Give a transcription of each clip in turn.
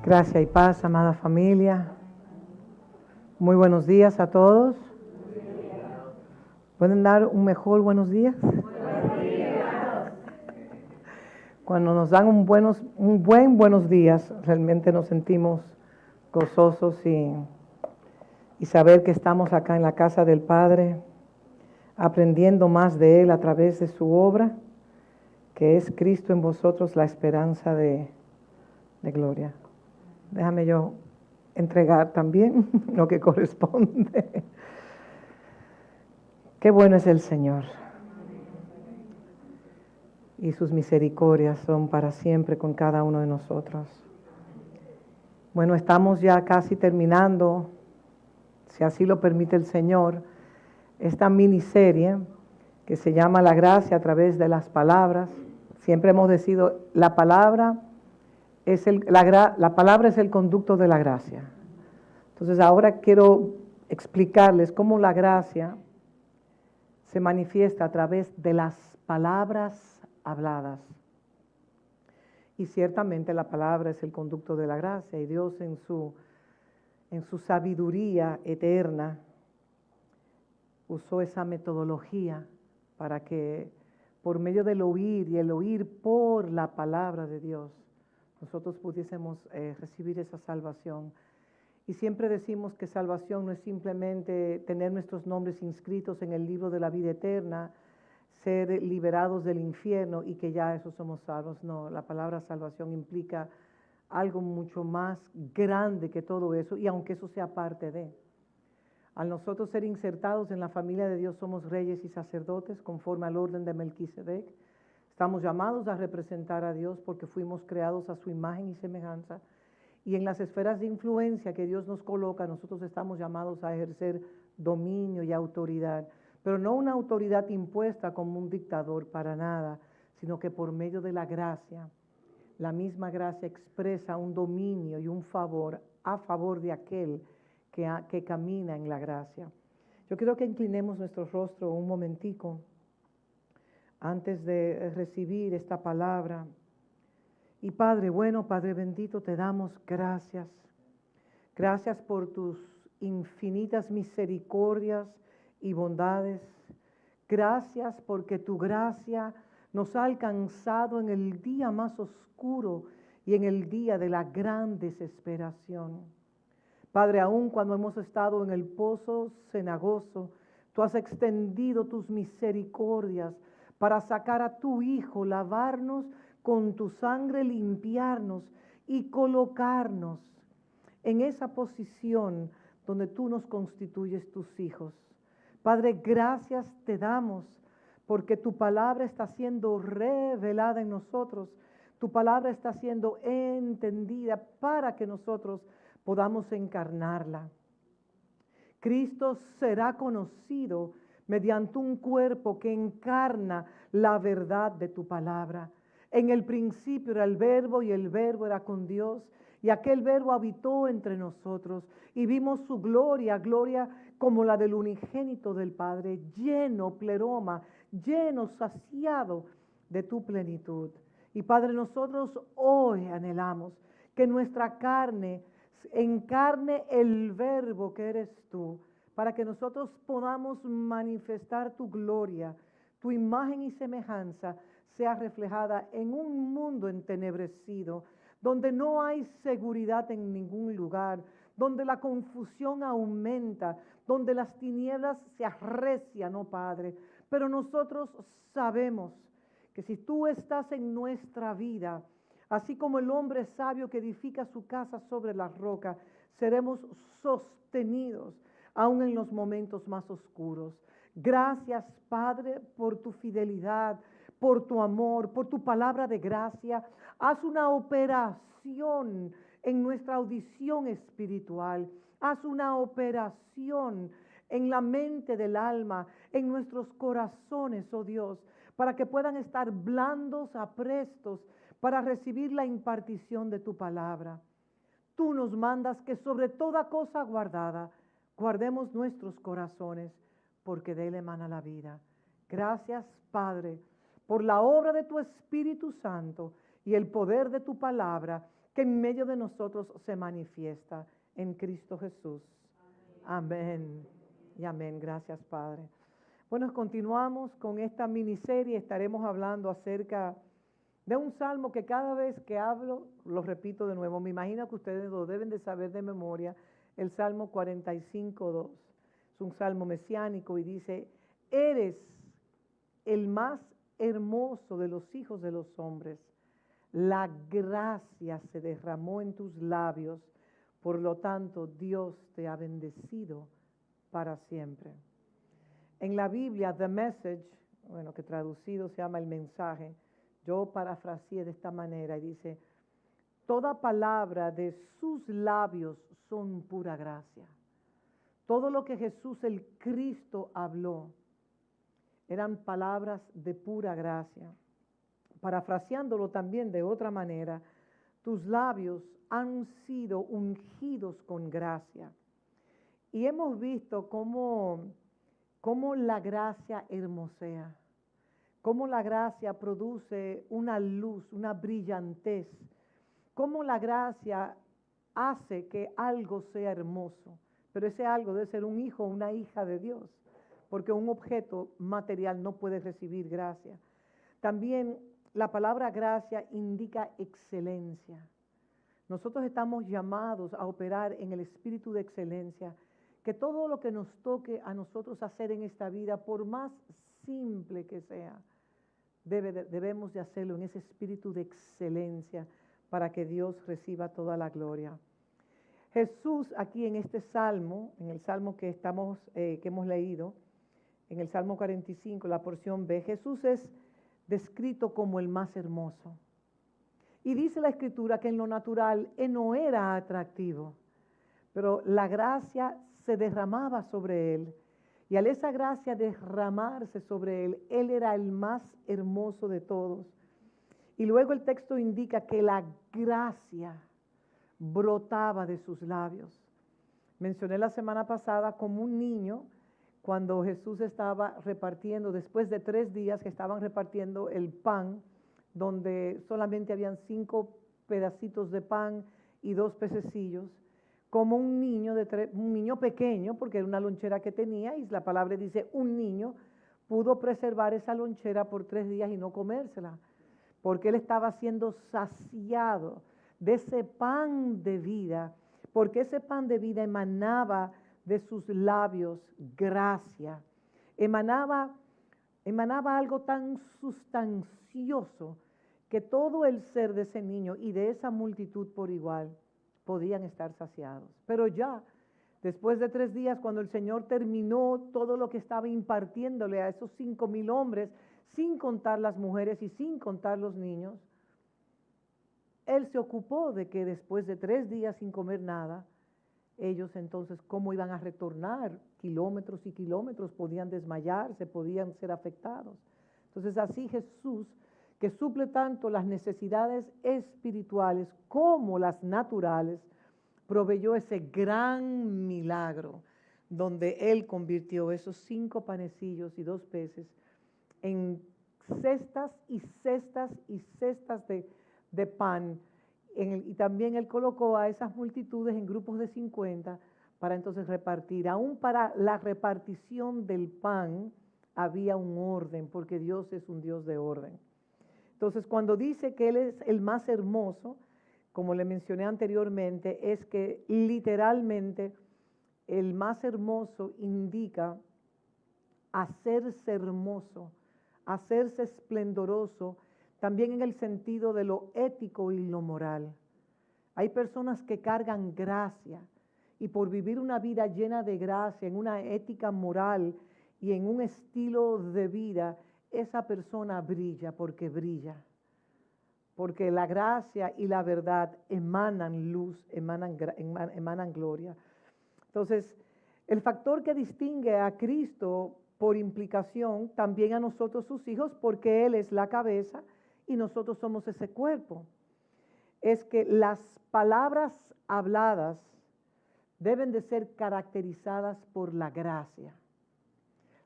Gracia y paz, amada familia. Muy buenos días a todos. ¿Pueden dar un mejor buenos días? Buenos días. Cuando nos dan un buen buenos días, realmente nos sentimos gozosos y saber que estamos acá en la casa del Padre, aprendiendo más de Él a través de su obra, que es Cristo en vosotros, la esperanza de gloria. Déjame yo entregar también lo que corresponde. Qué bueno es el Señor. Y sus misericordias son para siempre con cada uno de nosotros. Bueno, estamos ya casi terminando, si así lo permite el Señor, esta miniserie que se llama La Gracia a través de las palabras. Siempre hemos decidido, la palabra es el conducto de la gracia. Entonces ahora quiero explicarles cómo la gracia se manifiesta a través de las palabras habladas. Y ciertamente la palabra es el conducto de la gracia, y Dios en su sabiduría eterna usó esa metodología para que por medio del oír y el oír por la palabra de Dios, nosotros pudiésemos recibir esa salvación. Y siempre decimos que salvación no es simplemente tener nuestros nombres inscritos en el libro de la vida eterna, ser liberados del infierno y que ya eso somos salvos. No, la palabra salvación implica algo mucho más grande que todo eso, y aunque eso sea parte de. Al nosotros ser insertados en la familia de Dios, somos reyes y sacerdotes conforme al orden de Melquisedec. Estamos llamados a representar a Dios porque fuimos creados a su imagen y semejanza. Y en las esferas de influencia que Dios nos coloca, nosotros estamos llamados a ejercer dominio y autoridad. Pero no una autoridad impuesta como un dictador, para nada, sino que por medio de la gracia, la misma gracia expresa un dominio y un favor a favor de aquel que camina en la gracia. Yo quiero que inclinemos nuestro rostro un momentico antes de recibir esta palabra. Y Padre bueno, Padre bendito, te damos gracias. Gracias por tus infinitas misericordias y bondades. Gracias porque tu gracia nos ha alcanzado en el día más oscuro y en el día de la gran desesperación. Padre, aun cuando hemos estado en el pozo cenagoso, tú has extendido tus misericordias para sacar a tu Hijo, lavarnos con tu sangre, limpiarnos y colocarnos en esa posición donde tú nos constituyes tus hijos. Padre, gracias te damos porque tu palabra está siendo revelada en nosotros, tu palabra está siendo entendida para que nosotros podamos encarnarla. Cristo será conocido mediante un cuerpo que encarna la verdad de tu palabra. En el principio era el Verbo, y el Verbo era con Dios, y aquel Verbo habitó entre nosotros, y vimos su gloria, gloria como la del unigénito del Padre, lleno, pleroma, lleno, saciado de tu plenitud. Y Padre, nosotros hoy anhelamos que nuestra carne encarne el Verbo que eres tú, para que nosotros podamos manifestar tu gloria, tu imagen y semejanza sea reflejada en un mundo entenebrecido, donde no hay seguridad en ningún lugar, donde la confusión aumenta, donde las tinieblas se arrecian, oh Padre. Pero nosotros sabemos que si tú estás en nuestra vida, así como el hombre sabio que edifica su casa sobre la roca, seremos sostenidos aún en los momentos más oscuros. Gracias, Padre, por tu fidelidad, por tu amor, por tu palabra de gracia. Haz una operación en nuestra audición espiritual. Haz una operación en la mente del alma, en nuestros corazones, oh Dios, para que puedan estar blandos, aprestos, para recibir la impartición de tu palabra. Tú nos mandas que sobre toda cosa guardada, guardemos nuestros corazones, porque de él emana la vida. Gracias, Padre, por la obra de tu Espíritu Santo y el poder de tu palabra, que en medio de nosotros se manifiesta en Cristo Jesús. Amén. Y amén. Gracias, Padre. Bueno, continuamos con esta miniserie. Estaremos hablando acerca de un salmo que cada vez que hablo, lo repito de nuevo. Me imagino que ustedes lo deben de saber de memoria, el Salmo 45:2. Es un salmo mesiánico y dice, eres el más hermoso de los hijos de los hombres. La gracia se derramó en tus labios, por lo tanto Dios te ha bendecido para siempre. En la Biblia, The Message, bueno, que traducido se llama el mensaje, yo parafraseé de esta manera y dice, toda palabra de sus labios son pura gracia. Todo lo que Jesús el Cristo habló eran palabras de pura gracia. Parafraseándolo también de otra manera, tus labios han sido ungidos con gracia. Y hemos visto cómo la gracia hermosea, cómo la gracia produce una luz, una brillantez, cómo la gracia hace que algo sea hermoso, pero ese algo debe ser un hijo o una hija de Dios, porque un objeto material no puede recibir gracia. También la palabra gracia indica excelencia. Nosotros estamos llamados a operar en el espíritu de excelencia, que todo lo que nos toque a nosotros hacer en esta vida, por más simple que sea, debemos de hacerlo en ese espíritu de excelencia para que Dios reciba toda la gloria. Jesús aquí en este salmo, en el salmo que hemos leído, en el Salmo 45, la porción B, Jesús es descrito como el más hermoso. Y dice la Escritura que en lo natural él no era atractivo, pero la gracia se derramaba sobre él. Y al esa gracia derramarse sobre él, él era el más hermoso de todos. Y luego el texto indica que la gracia brotaba de sus labios. Mencioné la semana pasada como un niño, cuando Jesús estaba repartiendo, después de 3 días que estaban repartiendo el pan, donde solamente habían 5 pedacitos de pan y 2 pececillos, como un niño pequeño, porque era una lonchera que tenía, y la palabra dice un niño, pudo preservar esa lonchera por 3 días y no comérsela, porque él estaba siendo saciado de ese pan de vida, porque ese pan de vida emanaba de sus labios gracia, emanaba algo tan sustancioso que todo el ser de ese niño y de esa multitud por igual podían estar saciados. Pero ya, después de 3 días, cuando el Señor terminó todo lo que estaba impartiéndole a esos 5,000 hombres, sin contar las mujeres y sin contar los niños, Él se ocupó de que después de 3 días sin comer nada, ellos entonces, ¿cómo iban a retornar? Kilómetros y kilómetros, podían desmayarse, podían ser afectados. Entonces así Jesús, que suple tanto las necesidades espirituales como las naturales, proveyó ese gran milagro donde Él convirtió esos 5 panecillos y 2 peces en cestas y cestas y cestas de pan. Y también Él colocó a esas multitudes en grupos de 50 para entonces repartir. Aún para la repartición del pan había un orden, porque Dios es un Dios de orden. Entonces, cuando dice que Él es el más hermoso, como le mencioné anteriormente, es que literalmente el más hermoso indica hacerse hermoso, hacerse esplendoroso, también en el sentido de lo ético y lo moral. Hay personas que cargan gracia y por vivir una vida llena de gracia, en una ética moral y en un estilo de vida, esa persona brilla, porque la gracia y la verdad emanan luz, emanan gloria. Entonces, el factor que distingue a Cristo por implicación también a nosotros sus hijos, porque Él es la cabeza y nosotros somos ese cuerpo, es que las palabras habladas deben de ser caracterizadas por la gracia.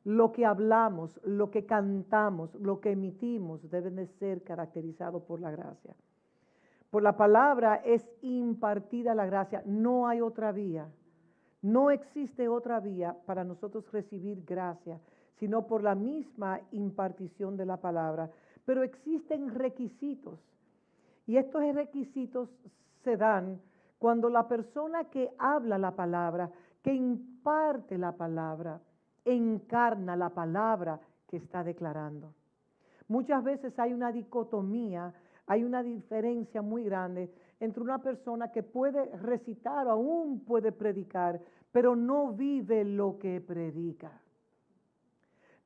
Lo que hablamos, lo que cantamos, lo que emitimos deben de ser caracterizados por la gracia. Por la palabra es impartida la gracia. No hay otra vía. No existe otra vía para nosotros recibir gracia, sino por la misma impartición de la palabra. Pero existen requisitos. Y estos requisitos se dan cuando la persona que habla la palabra, que imparte la palabra, encarna la palabra que está declarando. Muchas veces hay una dicotomía, hay una diferencia muy grande entre una persona que puede recitar o aún puede predicar, pero no vive lo que predica.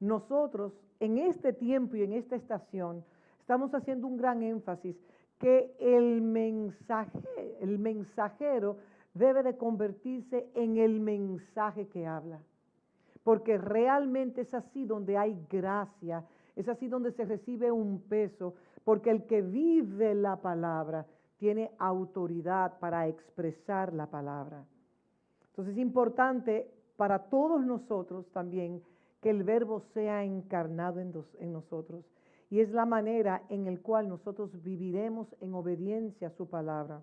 Nosotros en este tiempo y en esta estación estamos haciendo un gran énfasis que el mensajero debe de convertirse en el mensaje que habla, porque realmente es así donde hay gracia, es así donde se recibe un peso, porque el que vive la palabra tiene autoridad para expresar la palabra. Entonces es importante para todos nosotros también que el verbo sea encarnado en nosotros. Y es la manera en la cual nosotros viviremos en obediencia a su palabra.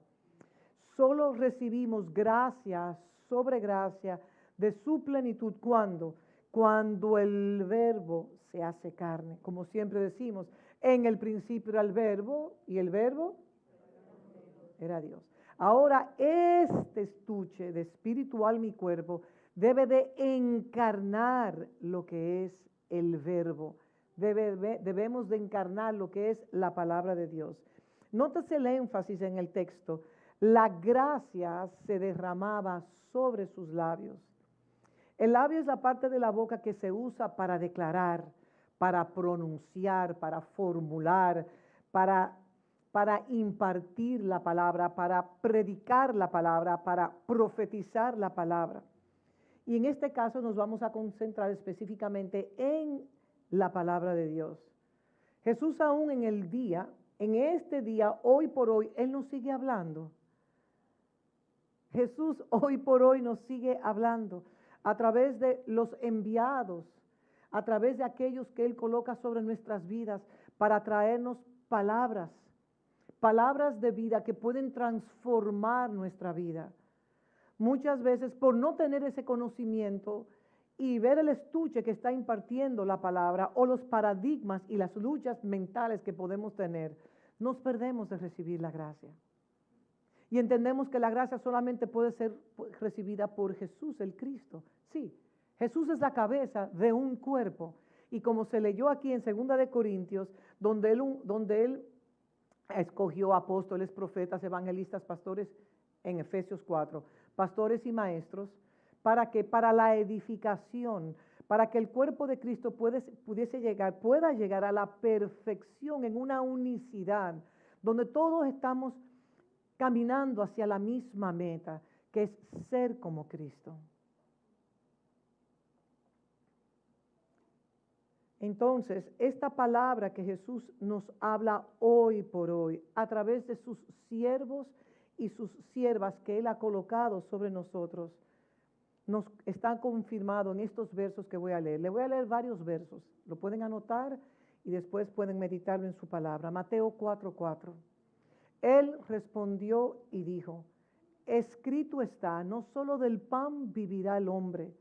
Solo recibimos gracia sobre gracia de su plenitud. ¿Cuándo? Cuando el verbo se hace carne. Como siempre decimos, en el principio era el verbo y el verbo era Dios. Ahora este estuche de espiritual mi cuerpo debe de encarnar lo que es el verbo. Debemos de encarnar lo que es la palabra de Dios. Nótese el énfasis en el texto. La gracia se derramaba sobre sus labios. El labio es la parte de la boca que se usa para declarar, para pronunciar, para formular, para impartir la palabra, para predicar la palabra, para profetizar la palabra. Y en este caso nos vamos a concentrar específicamente en la palabra de Dios. Jesús aún en este día, hoy por hoy, Él nos sigue hablando. Jesús hoy por hoy nos sigue hablando a través de los enviados, a través de aquellos que Él coloca sobre nuestras vidas para traernos palabras de vida que pueden transformar nuestra vida. Muchas veces por no tener ese conocimiento y ver el estuche que está impartiendo la palabra o los paradigmas y las luchas mentales que podemos tener, nos perdemos de recibir la gracia. Y entendemos que la gracia solamente puede ser recibida por Jesús, el Cristo. Sí, Jesús es la cabeza de un cuerpo. Y como se leyó aquí en 2 de Corintios, donde él escogió apóstoles, profetas, evangelistas, pastores, en Efesios 4, pastores y maestros, para que para la edificación, para que el cuerpo de Cristo pueda llegar a la perfección en una unicidad, donde todos estamos caminando hacia la misma meta, que es ser como Cristo. Entonces, esta palabra que Jesús nos habla hoy por hoy, a través de sus siervos y sus siervas que Él ha colocado sobre nosotros, nos está confirmado en estos versos que voy a leer. Le voy a leer varios versos, lo pueden anotar y después pueden meditarlo en su palabra. Mateo 4:4. Él respondió y dijo: escrito está, no solo del pan vivirá el hombre,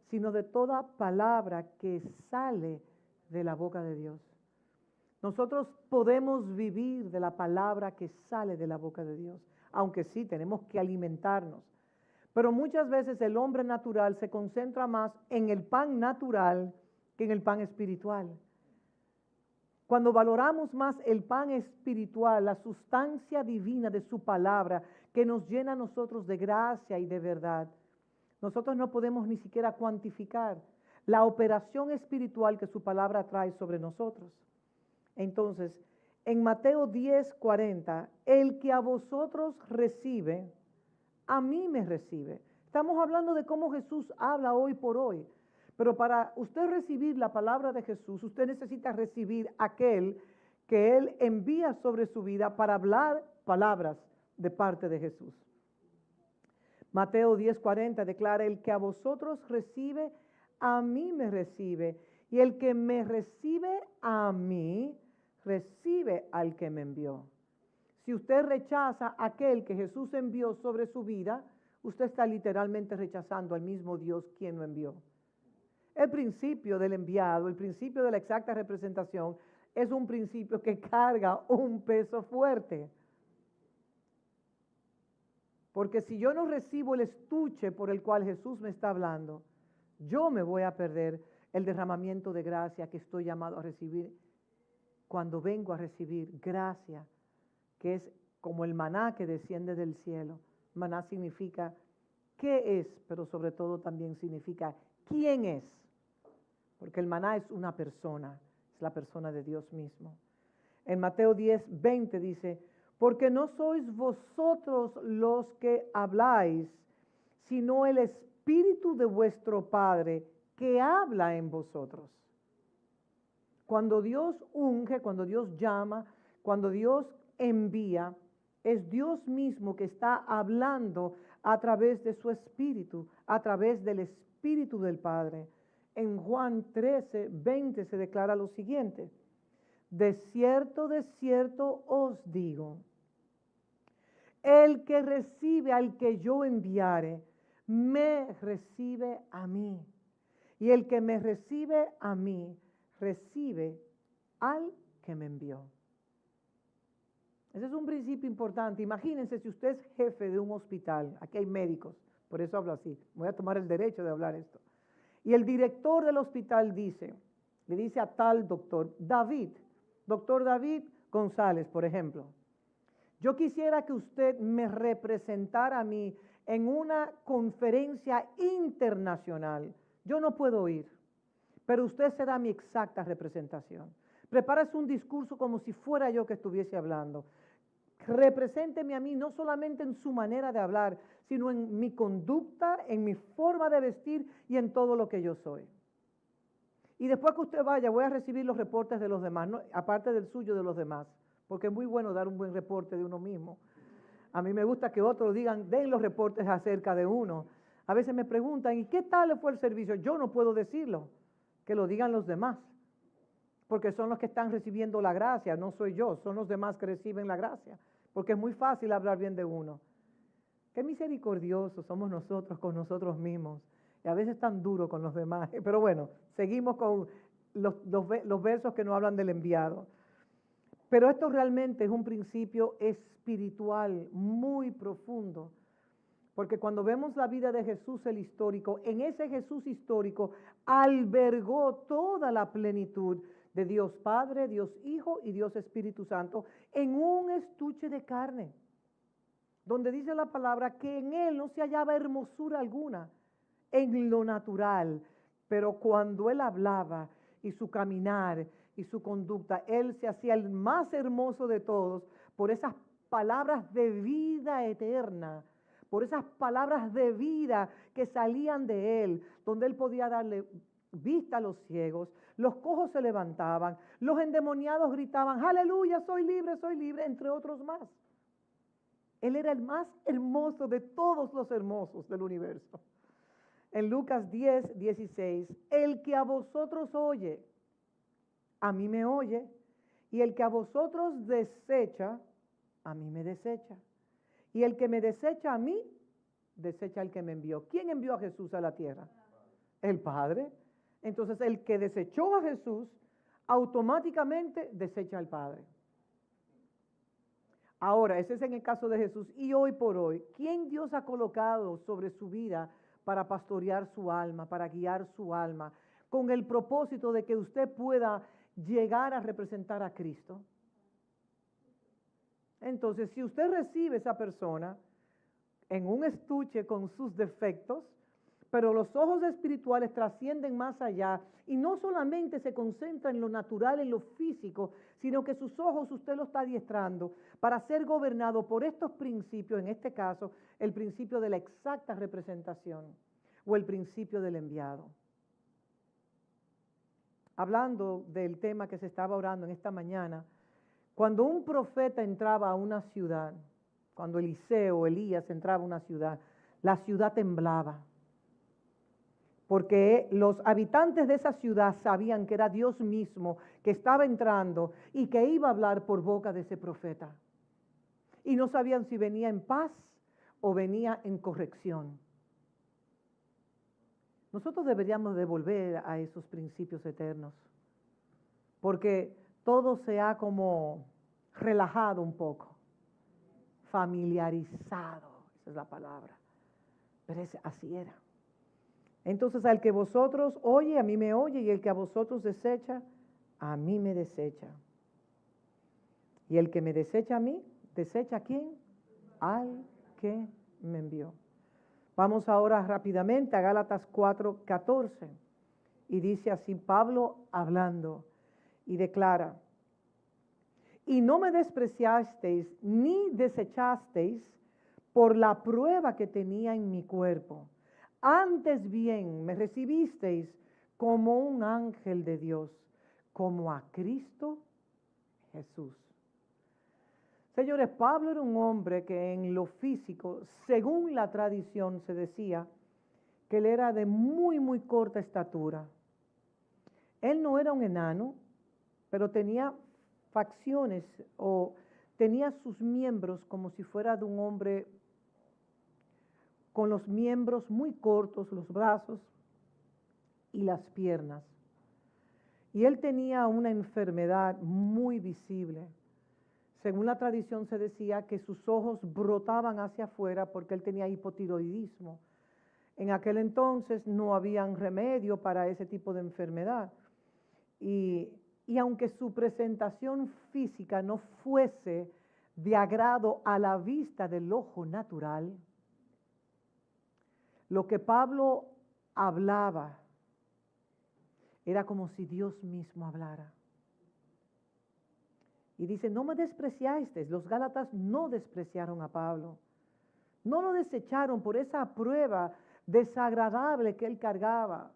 sino de toda palabra que sale de la boca de Dios. Nosotros podemos vivir de la palabra que sale de la boca de Dios, aunque sí tenemos que alimentarnos. Pero muchas veces el hombre natural se concentra más en el pan natural que en el pan espiritual. Cuando valoramos más el pan espiritual, la sustancia divina de su palabra, que nos llena a nosotros de gracia y de verdad, nosotros no podemos ni siquiera cuantificar la operación espiritual que su palabra trae sobre nosotros. Entonces, en Mateo 10:40, el que a vosotros recibe, a mí me recibe. Estamos hablando de cómo Jesús habla hoy por hoy. Pero para usted recibir la palabra de Jesús, usted necesita recibir aquel que Él envía sobre su vida para hablar palabras de parte de Jesús. Mateo 10:40 declara: el que a vosotros recibe, a mí me recibe. Y el que me recibe a mí, recibe al que me envió. Si usted rechaza a aquel que Jesús envió sobre su vida, usted está literalmente rechazando al mismo Dios quien lo envió. El principio del enviado, el principio de la exacta representación, es un principio que carga un peso fuerte. Porque si yo no recibo el estuche por el cual Jesús me está hablando, yo me voy a perder el derramamiento de gracia que estoy llamado a recibir cuando vengo a recibir gracia, que es como el maná que desciende del cielo. Maná significa qué es, pero sobre todo también significa quién es. Porque el maná es una persona, es la persona de Dios mismo. En Mateo 10:20 dice, porque no sois vosotros los que habláis, sino el Espíritu de vuestro Padre que habla en vosotros. Cuando Dios unge, cuando Dios llama, cuando Dios envía, es Dios mismo que está hablando a través de su Espíritu, a través del Espíritu del Padre. En Juan 13:20 se declara lo siguiente: de cierto os digo, el que recibe al que yo enviare, me recibe a mí. Y el que me recibe a mí, recibe al que me envió. Ese es un principio importante. Imagínense si usted es jefe de un hospital, aquí hay médicos, por eso hablo así, voy a tomar el derecho de hablar esto. Y el director del hospital le dice a tal doctor David González, por ejemplo, yo quisiera que usted me representara a mí en una conferencia internacional. Yo no puedo ir, pero usted será mi exacta representación. Prepárese un discurso como si fuera yo que estuviese hablando. Represénteme a mí no solamente en su manera de hablar, sino en mi conducta, en mi forma de vestir y en todo lo que yo soy. Y después que usted vaya, voy a recibir los reportes de los demás, ¿no? Aparte del suyo de los demás, porque es muy bueno dar un buen reporte de uno mismo. A mí me gusta que otros den los reportes acerca de uno. A veces me preguntan, ¿y qué tal le fue el servicio? Yo no puedo decirlo, que lo digan los demás, porque son los que están recibiendo la gracia, no soy yo, son los demás que reciben la gracia, porque es muy fácil hablar bien de uno. Qué misericordiosos somos nosotros con nosotros mismos, y a veces tan duro con los demás, pero bueno, seguimos con los versos que nos hablan del enviado. Pero esto realmente es un principio espiritual muy profundo, porque cuando vemos la vida de Jesús el histórico, en ese Jesús histórico albergó toda la plenitud de Dios Padre, Dios Hijo y Dios Espíritu Santo en un estuche de carne, donde dice la palabra que en él no se hallaba hermosura alguna en lo natural, pero cuando él hablaba y su caminar y su conducta, él se hacía el más hermoso de todos por esas palabras de vida eterna, por esas palabras de vida que salían de él, donde él podía darle vista a los ciegos, los cojos se levantaban, los endemoniados gritaban, aleluya, soy libre, entre otros más. Él era el más hermoso de todos los hermosos del universo. En Lucas 10:16, el que a vosotros oye, a mí me oye, y el que a vosotros desecha, a mí me desecha. Y el que me desecha a mí, desecha al que me envió. ¿Quién envió a Jesús a la tierra? El Padre. Entonces el que desechó a Jesús, automáticamente desecha al Padre. Ahora, ese es en el caso de Jesús. Y hoy por hoy, ¿quién Dios ha colocado sobre su vida para pastorear su alma, para guiar su alma, con el propósito de que usted pueda llegar a representar a Cristo? Entonces, si usted recibe a esa persona en un estuche con sus defectos, pero los ojos espirituales trascienden más allá y no solamente se concentra en lo natural, en lo físico, sino que sus ojos usted lo está adiestrando para ser gobernado por estos principios, en este caso, el principio de la exacta representación o el principio del enviado. Hablando del tema que se estaba orando en esta mañana, cuando un profeta entraba a una ciudad, cuando Eliseo o Elías entraba a una ciudad, la ciudad temblaba. Porque los habitantes de esa ciudad sabían que era Dios mismo que estaba entrando y que iba a hablar por boca de ese profeta. y no sabían si venía en paz o venía en corrección. Nosotros deberíamos devolver a esos principios eternos, porque todo se ha como relajado un poco, familiarizado, esa es la palabra, pero así era. Entonces al que vosotros oye, a mí me oye, y el que a vosotros desecha, a mí me desecha. Y el que me desecha a mí, ¿desecha a quién? Al que me envió. Vamos ahora rápidamente a Gálatas 4:14. Y dice así Pablo hablando y declara: y no me despreciasteis ni desechasteis por la prueba que tenía en mi cuerpo. Antes bien me recibisteis como un ángel de Dios, como a Cristo Jesús. Señores, Pablo era un hombre que en lo físico, según la tradición, se decía que él era de muy, muy corta estatura. Él no era un enano, pero tenía facciones o tenía sus miembros como si fuera de un hombre con los miembros muy cortos, los brazos y las piernas. Y él tenía una enfermedad muy visible. Según la tradición se decía que sus ojos brotaban hacia afuera porque él tenía hipotiroidismo. En aquel entonces no había remedio para ese tipo de enfermedad. Y aunque su presentación física no fuese de agrado a la vista del ojo natural, lo que Pablo hablaba era como si Dios mismo hablara. Y dice, no me despreciasteis. Los Gálatas no despreciaron a Pablo. No lo desecharon por esa prueba desagradable que él cargaba.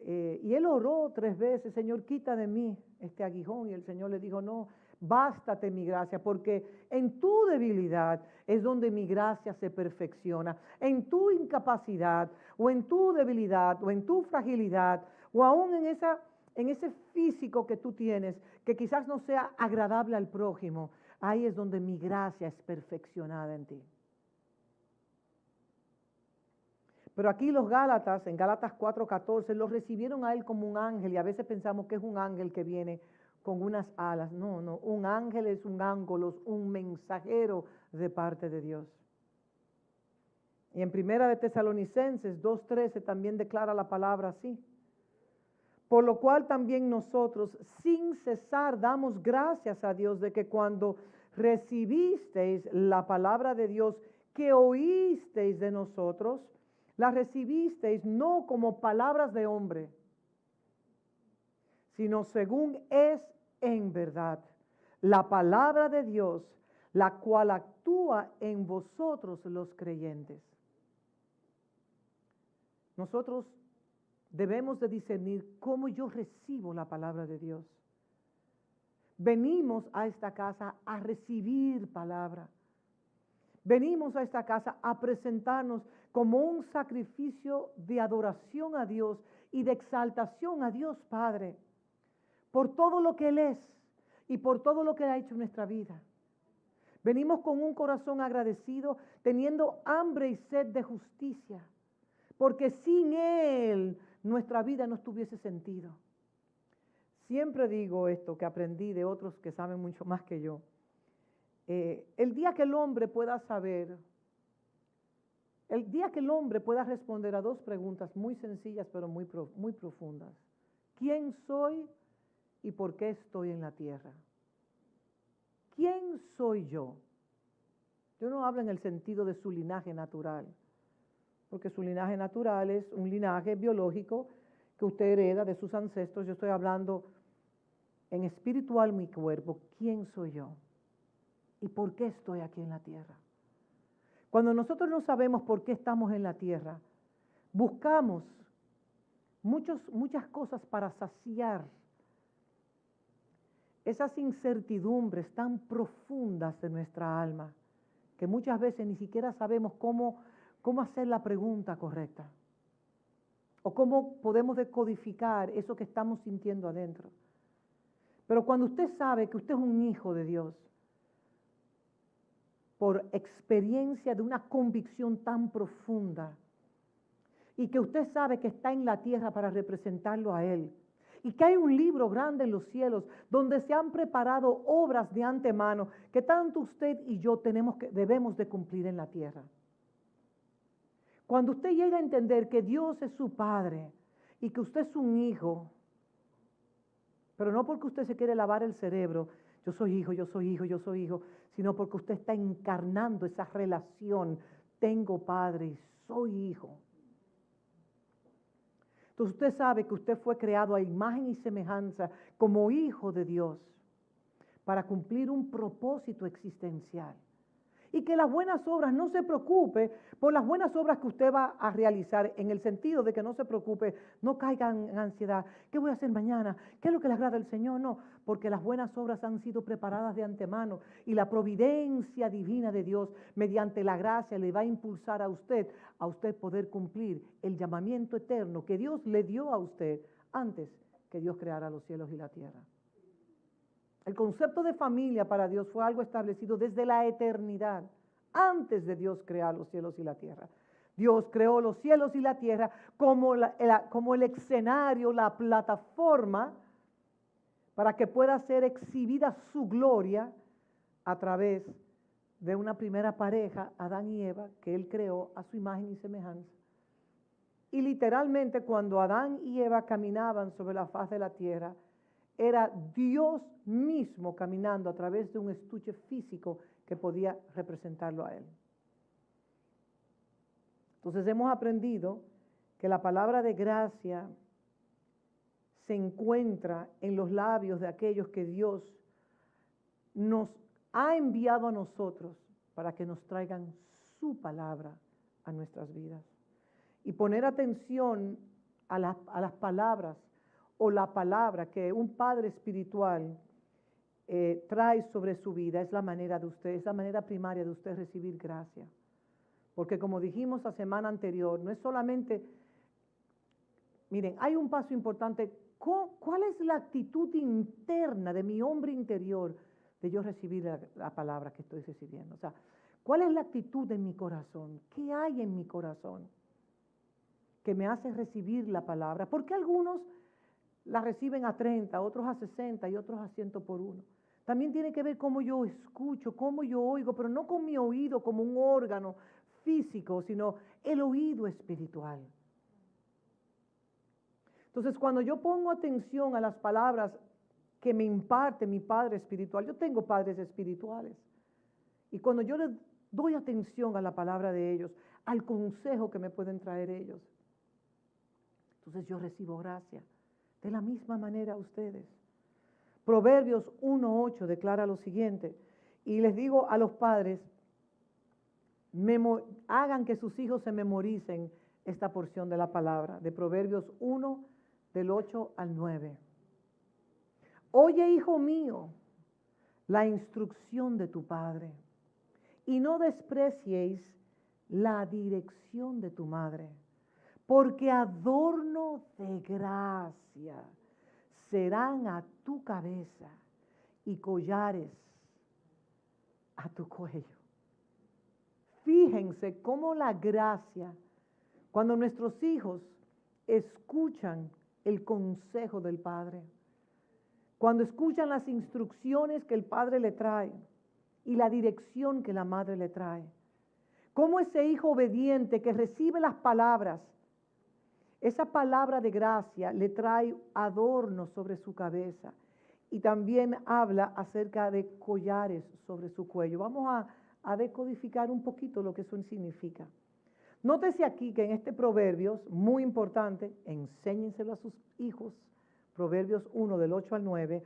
Y él oró 3 veces, Señor, quita de mí este aguijón. Y el Señor le dijo, no, bástate mi gracia, porque en tu debilidad es donde mi gracia se perfecciona. En tu incapacidad, o en tu debilidad, o en tu fragilidad, o aún en ese físico que tú tienes, que quizás no sea agradable al prójimo, ahí es donde mi gracia es perfeccionada en ti. Pero aquí los Gálatas, en Gálatas 4:14, lo recibieron a él como un ángel, y a veces pensamos que es un ángel que viene con unas alas. No, un ángel es un ángelos, un mensajero de parte de Dios. Y en Primera de Tesalonicenses 2:13 también declara la palabra así. Por lo cual también nosotros, sin cesar, damos gracias a Dios de que cuando recibisteis la palabra de Dios que oísteis de nosotros, la recibisteis no como palabras de hombre, sino según es en verdad la palabra de Dios, la cual actúa en vosotros los creyentes. Nosotros debemos de discernir cómo yo recibo la palabra de Dios. Venimos a esta casa a recibir palabra. Venimos a esta casa a presentarnos como un sacrificio de adoración a Dios y de exaltación a Dios Padre por todo lo que Él es y por todo lo que Él ha hecho en nuestra vida. Venimos con un corazón agradecido, teniendo hambre y sed de justicia, porque sin Él nuestra vida no tuviese sentido. Siempre digo esto que aprendí de otros que saben mucho más que yo. El día que el hombre pueda saber, el día que el hombre pueda responder a 2 preguntas muy sencillas pero muy profundas. ¿Quién soy y por qué estoy en la tierra? ¿Quién soy yo? Yo no hablo en el sentido de su linaje natural, porque su linaje natural es un linaje biológico que usted hereda de sus ancestros. Yo estoy hablando en espiritual mi cuerpo. ¿Quién soy yo? ¿Y por qué estoy aquí en la tierra? Cuando nosotros no sabemos por qué estamos en la tierra, buscamos muchas cosas para saciar esas incertidumbres tan profundas de nuestra alma, que muchas veces ni siquiera sabemos cómo hacer la pregunta correcta, o cómo podemos decodificar eso que estamos sintiendo adentro. Pero cuando usted sabe que usted es un hijo de Dios, por experiencia de una convicción tan profunda y que usted sabe que está en la tierra para representarlo a Él. Y que hay un libro grande en los cielos donde se han preparado obras de antemano que tanto usted y yo debemos de cumplir en la tierra. Cuando usted llega a entender que Dios es su Padre y que usted es un hijo, pero no porque usted se quiere lavar el cerebro, yo soy hijo, yo soy hijo, yo soy hijo, sino porque usted está encarnando esa relación, tengo Padre y soy hijo. Entonces usted sabe que usted fue creado a imagen y semejanza como hijo de Dios para cumplir un propósito existencial. Y que las buenas obras, no se preocupe por las buenas obras que usted va a realizar, en el sentido de que no se preocupe, no caiga en ansiedad. ¿Qué voy a hacer mañana? ¿Qué es lo que le agrada al Señor? No, porque las buenas obras han sido preparadas de antemano y la providencia divina de Dios, mediante la gracia, le va a impulsar a usted poder cumplir el llamamiento eterno que Dios le dio a usted antes que Dios creara los cielos y la tierra. El concepto de familia para Dios fue algo establecido desde la eternidad, antes de Dios crear los cielos y la tierra. Dios creó los cielos y la tierra como el escenario, la plataforma para que pueda ser exhibida su gloria a través de una primera pareja, Adán y Eva, que Él creó a su imagen y semejanza. Y literalmente cuando Adán y Eva caminaban sobre la faz de la tierra, era Dios mismo caminando a través de un estuche físico que podía representarlo a Él. Entonces hemos aprendido que la palabra de gracia se encuentra en los labios de aquellos que Dios nos ha enviado a nosotros para que nos traigan su palabra a nuestras vidas. Y poner atención a las palabras o la palabra que un padre espiritual trae sobre su vida es la manera de usted, es la manera primaria de usted recibir gracia. Porque como dijimos la semana anterior, no es solamente, miren, hay un paso importante. ¿Cuál es la actitud interna de mi hombre interior de yo recibir la palabra que estoy recibiendo? O sea, ¿cuál es la actitud de mi corazón? ¿Qué hay en mi corazón que me hace recibir la palabra? Porque algunos la reciben a 30, otros a 60 y otros a 100 por uno. También tiene que ver cómo yo escucho, cómo yo oigo, pero no con mi oído como un órgano físico, sino el oído espiritual. Entonces, cuando yo pongo atención a las palabras que me imparte mi padre espiritual, yo tengo padres espirituales, y cuando yo les doy atención a la palabra de ellos, al consejo que me pueden traer ellos, entonces yo recibo gracia. De la misma manera ustedes. Proverbios 1:8 declara lo siguiente, y les digo a los padres, hagan que sus hijos se memoricen esta porción de la palabra, de Proverbios 1, del 8 al 9. Oye, hijo mío, la instrucción de tu padre, y no desprecies la dirección de tu madre, porque adorno de gracia serán a tu cabeza y collares a tu cuello. Fíjense cómo la gracia, cuando nuestros hijos escuchan el consejo del Padre, cuando escuchan las instrucciones que el Padre le trae y la dirección que la madre le trae, cómo ese hijo obediente que recibe las palabras, esa palabra de gracia le trae adornos sobre su cabeza y también habla acerca de collares sobre su cuello. Vamos a decodificar un poquito lo que eso significa. Nótese aquí que en este Proverbios, muy importante, enséñenselo a sus hijos, Proverbios 1 del 8 al 9,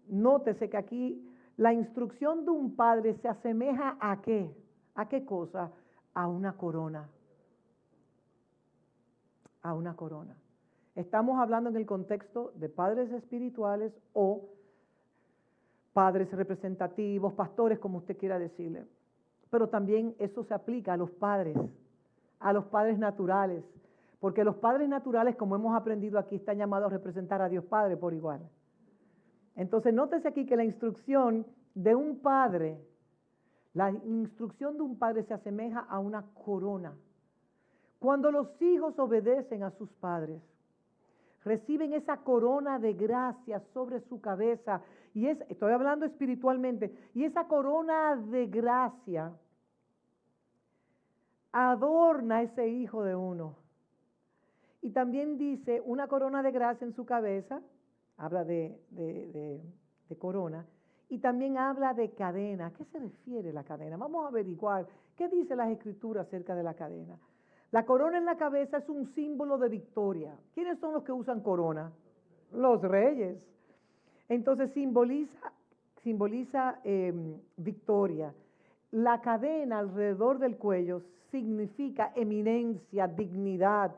nótese que aquí la instrucción de un padre se asemeja ¿a qué? ¿A qué cosa? A una corona. A una corona. Estamos hablando en el contexto de padres espirituales o padres representativos, pastores, como usted quiera decirle. Pero también eso se aplica a los padres naturales, porque los padres naturales, como hemos aprendido aquí, están llamados a representar a Dios Padre por igual. Entonces, nótese aquí que la instrucción de un padre La instrucción de un padre se asemeja a una corona. Cuando los hijos obedecen a sus padres, reciben esa corona de gracia sobre su cabeza. Y estoy hablando espiritualmente, y esa corona de gracia adorna a ese hijo de uno. Y también dice una corona de gracia en su cabeza, habla de corona, y también habla de cadena. ¿A qué se refiere la cadena? Vamos a averiguar qué dice las Escrituras acerca de la cadena. La corona en la cabeza es un símbolo de victoria. ¿Quiénes son los que usan corona? Los reyes. Entonces simboliza victoria. La cadena alrededor del cuello significa eminencia, dignidad,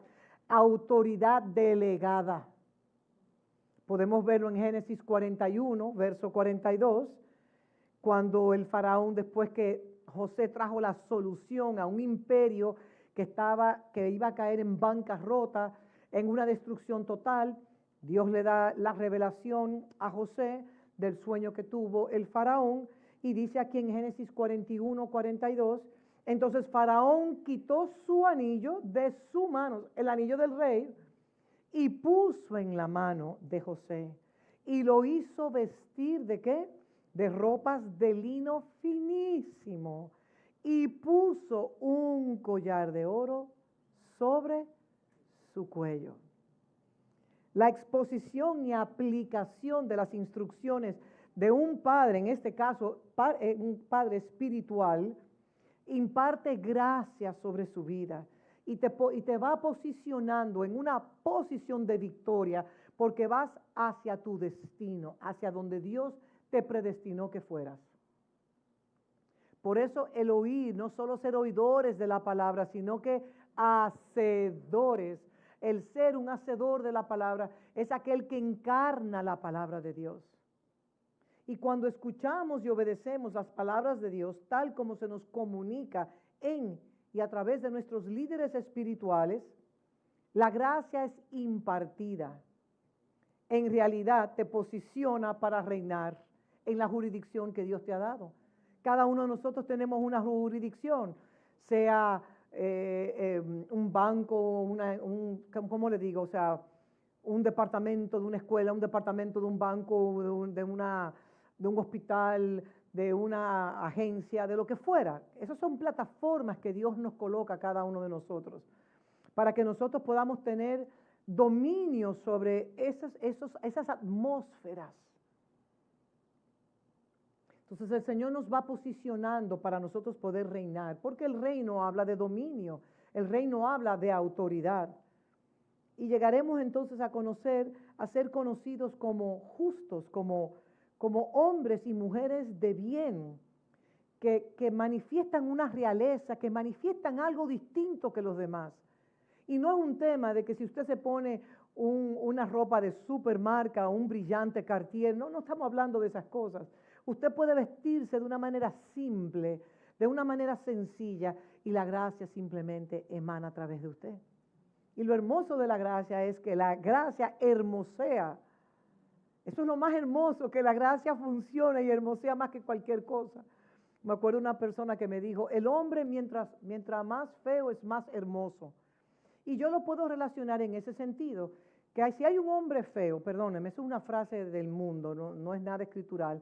autoridad delegada. Podemos verlo en Génesis 41, verso 42, cuando el faraón, después que José trajo la solución a un imperio que iba a caer en bancarrota, en una destrucción total, Dios le da la revelación a José del sueño que tuvo el faraón, y dice aquí en Génesis 41, 42, entonces Faraón quitó su anillo de su mano, el anillo del rey, y puso en la mano de José, y lo hizo vestir ¿de qué? De ropas de lino finísimo, y puso un collar de oro sobre su cuello. La exposición y aplicación de las instrucciones de un padre, en este caso un padre espiritual, imparte gracia sobre su vida y te va posicionando en una posición de victoria, porque vas hacia tu destino, hacia donde Dios te predestinó que fueras. Por eso el oír, no solo ser oidores de la palabra, sino que hacedores. El ser un hacedor de la palabra es aquel que encarna la palabra de Dios. Y cuando escuchamos y obedecemos las palabras de Dios, tal como se nos comunica en y a través de nuestros líderes espirituales, la gracia es impartida. En realidad te posiciona para reinar en la jurisdicción que Dios te ha dado. Cada uno de nosotros tenemos una jurisdicción, sea un banco, ¿cómo le digo? O sea, un departamento de una escuela, un departamento de un banco, de un hospital, de una agencia, de lo que fuera. Esas son plataformas que Dios nos coloca a cada uno de nosotros, para que nosotros podamos tener dominio sobre esas atmósferas. Entonces el Señor nos va posicionando para nosotros poder reinar, porque el reino habla de dominio, el reino habla de autoridad. Y llegaremos entonces a ser conocidos como justos, como hombres y mujeres de bien, que manifiestan una realeza, que manifiestan algo distinto que los demás. Y no es un tema de que si usted se pone una ropa de supermarca o un brillante Cartier, no estamos hablando de esas cosas. Usted puede vestirse de una manera simple, de una manera sencilla, y la gracia simplemente emana a través de usted. Y lo hermoso de la gracia es que la gracia hermosea. Eso es lo más hermoso, que la gracia funciona y hermosea más que cualquier cosa. Me acuerdo de una persona que me dijo, el hombre mientras más feo es más hermoso. Y yo lo puedo relacionar en ese sentido, que si hay un hombre feo, perdónenme, eso es una frase del mundo, no es nada escritural.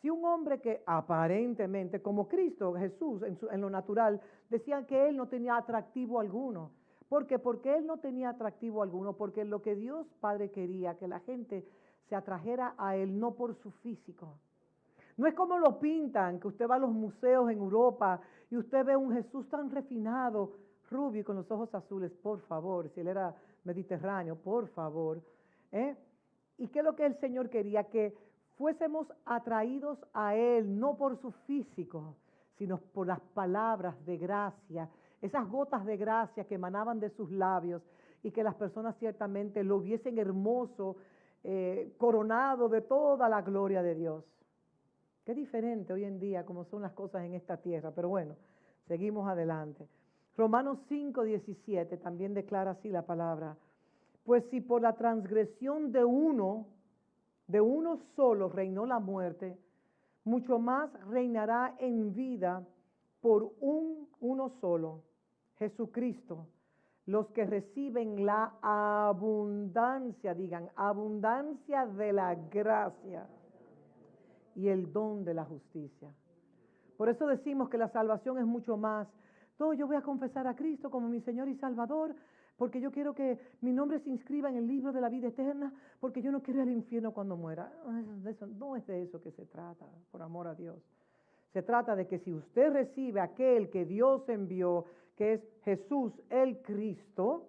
Si un hombre que aparentemente, como Cristo, Jesús, en lo natural, decían que él no tenía atractivo alguno. ¿Por qué? Porque él no tenía atractivo alguno, porque lo que Dios Padre quería, que la gente se atrajera a él no por su físico. No es como lo pintan, que usted va a los museos en Europa y usted ve un Jesús tan refinado, rubio y con los ojos azules, por favor, si él era mediterráneo, por favor. ¿Y qué es lo que el Señor quería? Que fuésemos atraídos a Él, no por su físico, sino por las palabras de gracia, esas gotas de gracia que emanaban de sus labios, y que las personas ciertamente lo viesen hermoso, coronado de toda la gloria de Dios. Qué diferente hoy en día como son las cosas en esta tierra, pero bueno, seguimos adelante. Romanos 5:17 también declara así la palabra: pues si por la transgresión de uno solo reinó la muerte, mucho más reinará en vida por uno solo, Jesucristo, los que reciben la abundancia, digan, abundancia de la gracia y el don de la justicia. Por eso decimos que la salvación es mucho más. No, yo voy a confesar a Cristo como mi Señor y Salvador, porque yo quiero que mi nombre se inscriba en el libro de la vida eterna, porque yo no quiero ir al infierno cuando muera. No es de eso que se trata, por amor a Dios. Se trata de que si usted recibe aquel que Dios envió, que es Jesús el Cristo,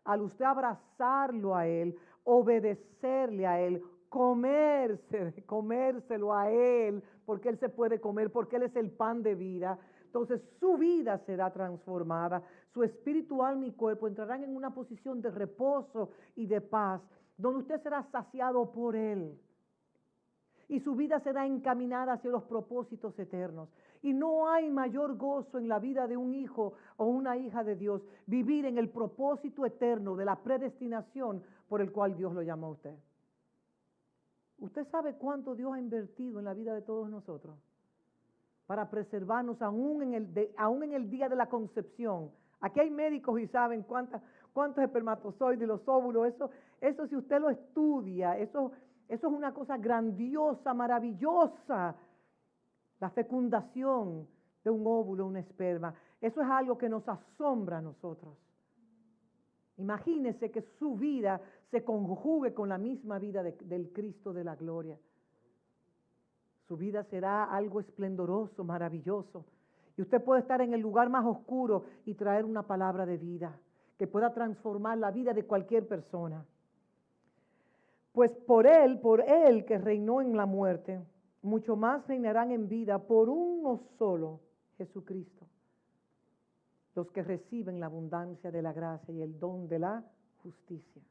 al usted abrazarlo a Él, obedecerle a Él, comérselo a Él, porque Él se puede comer, porque Él es el pan de vida, entonces su vida será transformada, su espíritu, alma y cuerpo entrarán en una posición de reposo y de paz, donde usted será saciado por Él. Y su vida será encaminada hacia los propósitos eternos. Y no hay mayor gozo en la vida de un hijo o una hija de Dios, vivir en el propósito eterno de la predestinación por el cual Dios lo llamó a usted. ¿Usted sabe cuánto Dios ha invertido en la vida de todos nosotros? Para preservarnos aún en el día de la concepción. Aquí hay médicos y saben cuántos espermatozoides y los óvulos. Eso si usted lo estudia, eso es una cosa grandiosa, maravillosa. La fecundación de un óvulo, un esperma. Eso es algo que nos asombra a nosotros. Imagínese que su vida se conjugue con la misma vida del Cristo de la gloria. Su vida será algo esplendoroso, maravilloso. Y usted puede estar en el lugar más oscuro y traer una palabra de vida que pueda transformar la vida de cualquier persona. Pues por él que reinó en la muerte, mucho más reinarán en vida por uno solo, Jesucristo, los que reciben la abundancia de la gracia y el don de la justicia.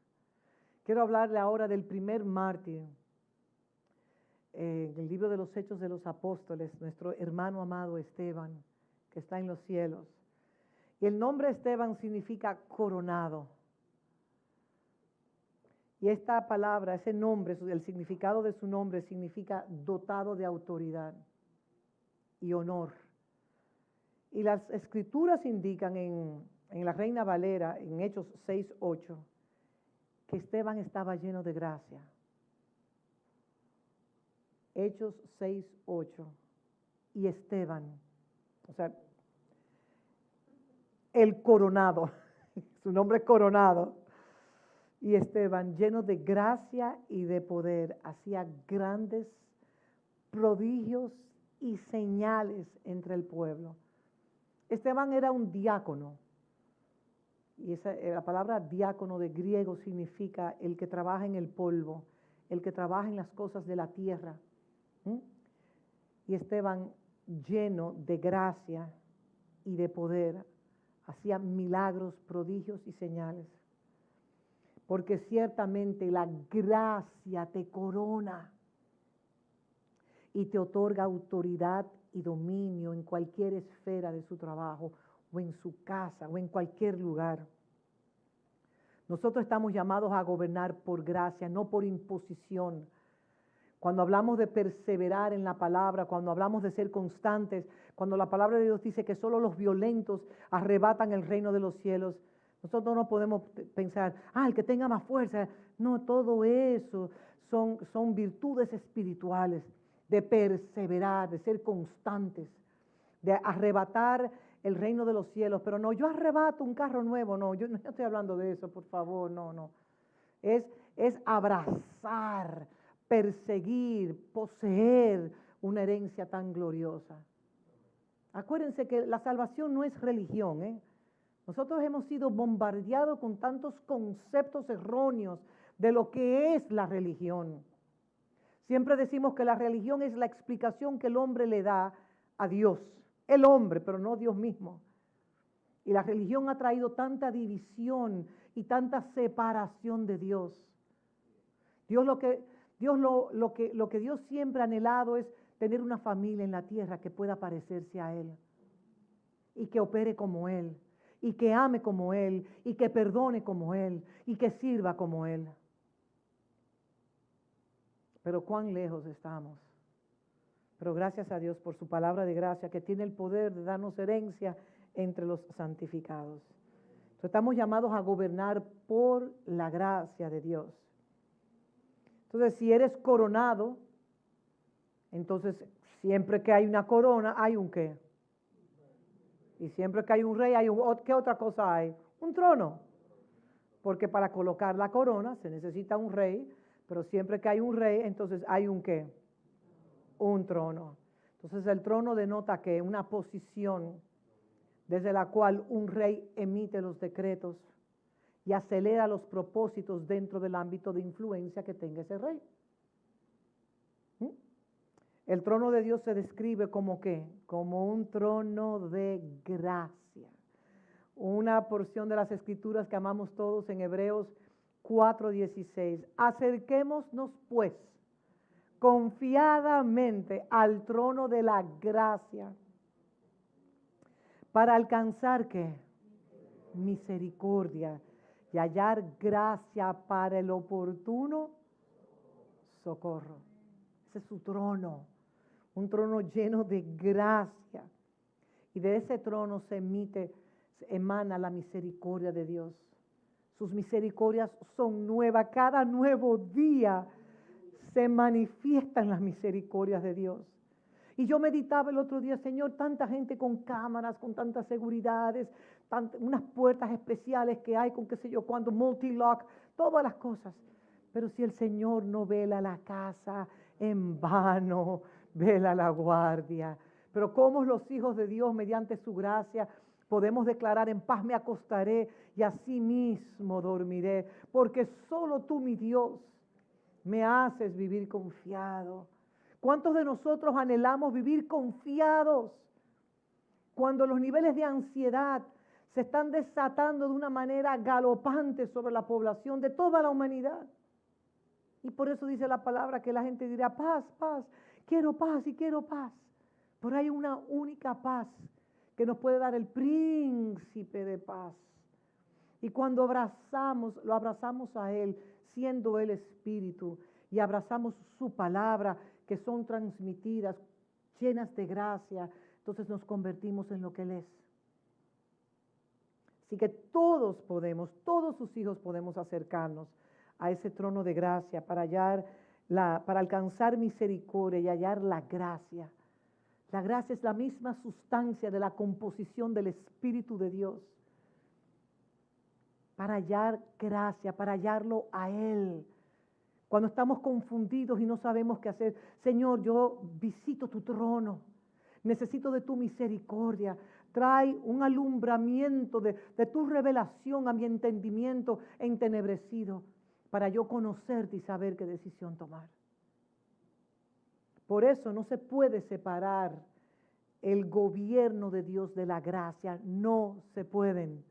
Quiero hablarle ahora del primer mártir, en el libro de los Hechos de los Apóstoles, nuestro hermano amado Esteban, que está en los cielos. Y el nombre Esteban significa coronado. Y esta palabra, ese nombre, el significado de su nombre significa dotado de autoridad y honor. Y las escrituras indican en la Reina Valera, en Hechos 6:8, que Esteban estaba lleno de gracia. Hechos 6:8. Y Esteban, o sea, el coronado, su nombre es coronado. Y Esteban, lleno de gracia y de poder, hacía grandes prodigios y señales entre el pueblo. Esteban era un diácono. Y la palabra diácono de griego significa el que trabaja en el polvo, el que trabaja en las cosas de la tierra. Y Esteban, lleno de gracia y de poder, hacía milagros, prodigios y señales. Porque ciertamente la gracia te corona y te otorga autoridad y dominio en cualquier esfera de su trabajo o en su casa o en cualquier lugar. Nosotros estamos llamados a gobernar por gracia, no por imposición. Cuando hablamos de perseverar en la palabra, cuando hablamos de ser constantes, cuando la palabra de Dios dice que solo los violentos arrebatan el reino de los cielos, nosotros no podemos pensar, el que tenga más fuerza. No, todo eso son virtudes espirituales, de perseverar, de ser constantes, de arrebatar el reino de los cielos. Pero no, yo arrebato un carro nuevo, no, yo no estoy hablando de eso, por favor, no. Es abrazar, perseguir, poseer una herencia tan gloriosa. Acuérdense que la salvación no es religión, Nosotros hemos sido bombardeados con tantos conceptos erróneos de lo que es la religión. Siempre decimos que la religión es la explicación que el hombre le da a Dios. El hombre, pero no Dios mismo. Y la religión ha traído tanta división y tanta separación de Dios. Lo que Dios siempre ha anhelado es tener una familia en la tierra que pueda parecerse a Él y que opere como Él. Y que ame como Él, y que perdone como Él, y que sirva como Él. Pero cuán lejos estamos Pero gracias a Dios por su palabra de gracia que tiene el poder de darnos herencia entre los santificados. Entonces, estamos llamados a gobernar por la gracia de Dios. Entonces, si eres coronado, entonces siempre que hay una corona, hay un qué. Y siempre que hay un rey, ¿qué otra cosa hay? Un trono. Porque para colocar la corona se necesita un rey, pero siempre que hay un rey, entonces hay un qué. Un trono. Entonces el trono denota que una posición desde la cual un rey emite los decretos y acelera los propósitos dentro del ámbito de influencia que tenga ese rey. El trono de Dios se describe como ¿qué? Como un trono de gracia. Una porción de las escrituras que amamos todos en Hebreos 4:16. Acerquémonos pues confiadamente al trono de la gracia para alcanzar ¿qué? Misericordia y hallar gracia para el oportuno socorro. Ese es su trono, un trono lleno de gracia. Y de ese trono se emana la misericordia de Dios. Sus misericordias son nuevas. Cada nuevo día se manifiestan las misericordias de Dios. Y yo meditaba el otro día, Señor, tanta gente con cámaras, con tantas seguridades, unas puertas especiales que hay con qué sé yo cuánto, multi-lock, todas las cosas. Pero si el Señor no vela la casa, en vano vela la guardia. Pero como los hijos de Dios, mediante su gracia, podemos declarar: en paz me acostaré y así mismo dormiré, porque solo tú, mi Dios, me haces vivir confiado. ¿Cuántos de nosotros anhelamos vivir confiados cuando los niveles de ansiedad se están desatando de una manera galopante sobre la población de toda la humanidad? Y por eso dice la palabra que la gente dirá: paz, paz, quiero paz y quiero paz. Pero hay una única paz que nos puede dar el príncipe de paz. Y cuando lo abrazamos a Él, siendo Él Espíritu, y abrazamos su palabra, que son transmitidas, llenas de gracia, entonces nos convertimos en lo que Él es. Así que todos sus hijos podemos acercarnos a ese trono de gracia para alcanzar misericordia y hallar la gracia. La gracia es la misma sustancia de la composición del Espíritu de Dios. Para hallar gracia, para hallarlo a Él. Cuando estamos confundidos y no sabemos qué hacer, Señor, yo visito tu trono, necesito de tu misericordia, trae un alumbramiento de tu revelación a mi entendimiento entenebrecido, para yo conocerte y saber qué decisión tomar. Por eso no se puede separar el gobierno de Dios de la gracia, no se pueden.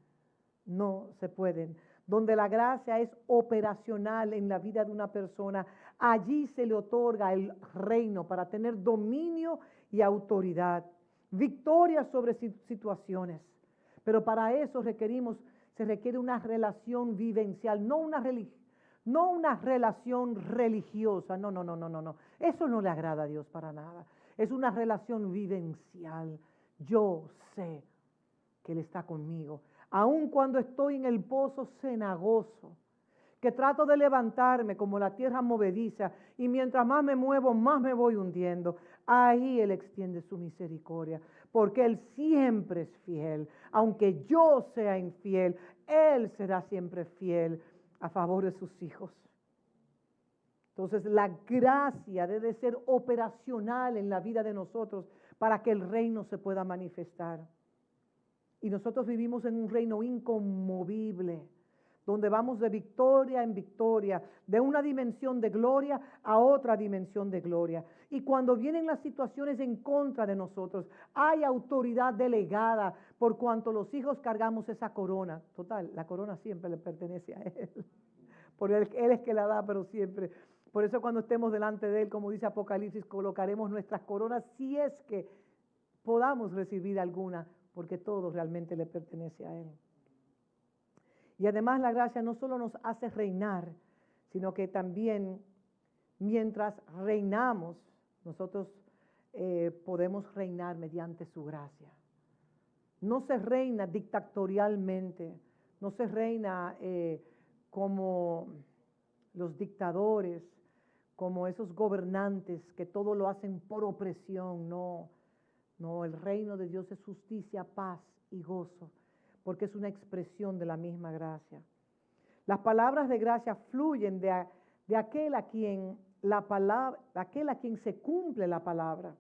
Donde la gracia es operacional en la vida de una persona, allí se le otorga el reino para tener dominio y autoridad, victoria sobre situaciones. Pero para eso se requiere una relación vivencial, no una relación religiosa, no. Eso no le agrada a Dios para nada. Es una relación vivencial. Yo sé que Él está conmigo. Aun cuando estoy en el pozo cenagoso, que trato de levantarme como la tierra movediza, y mientras más me muevo, más me voy hundiendo, ahí Él extiende su misericordia, porque Él siempre es fiel. Aunque yo sea infiel, Él será siempre fiel a favor de sus hijos. Entonces la gracia debe ser operacional en la vida de nosotros para que el reino se pueda manifestar. Y nosotros vivimos en un reino inconmovible, donde vamos de victoria en victoria, de una dimensión de gloria a otra dimensión de gloria. Y cuando vienen las situaciones en contra de nosotros, hay autoridad delegada por cuanto los hijos cargamos esa corona. Total, la corona siempre le pertenece a Él. Porque Él es que la da, pero siempre. Por eso cuando estemos delante de Él, como dice Apocalipsis, colocaremos nuestras coronas si es que podamos recibir alguna, porque todo realmente le pertenece a Él. Y además la gracia no solo nos hace reinar, sino que también mientras reinamos, nosotros podemos reinar mediante su gracia. No se reina dictatorialmente, no se reina como los dictadores, como esos gobernantes que todo lo hacen por opresión. No, no, el reino de Dios es justicia, paz y gozo, porque es una expresión de la misma gracia. Las palabras de gracia fluyen de aquel a quien se cumple la palabra,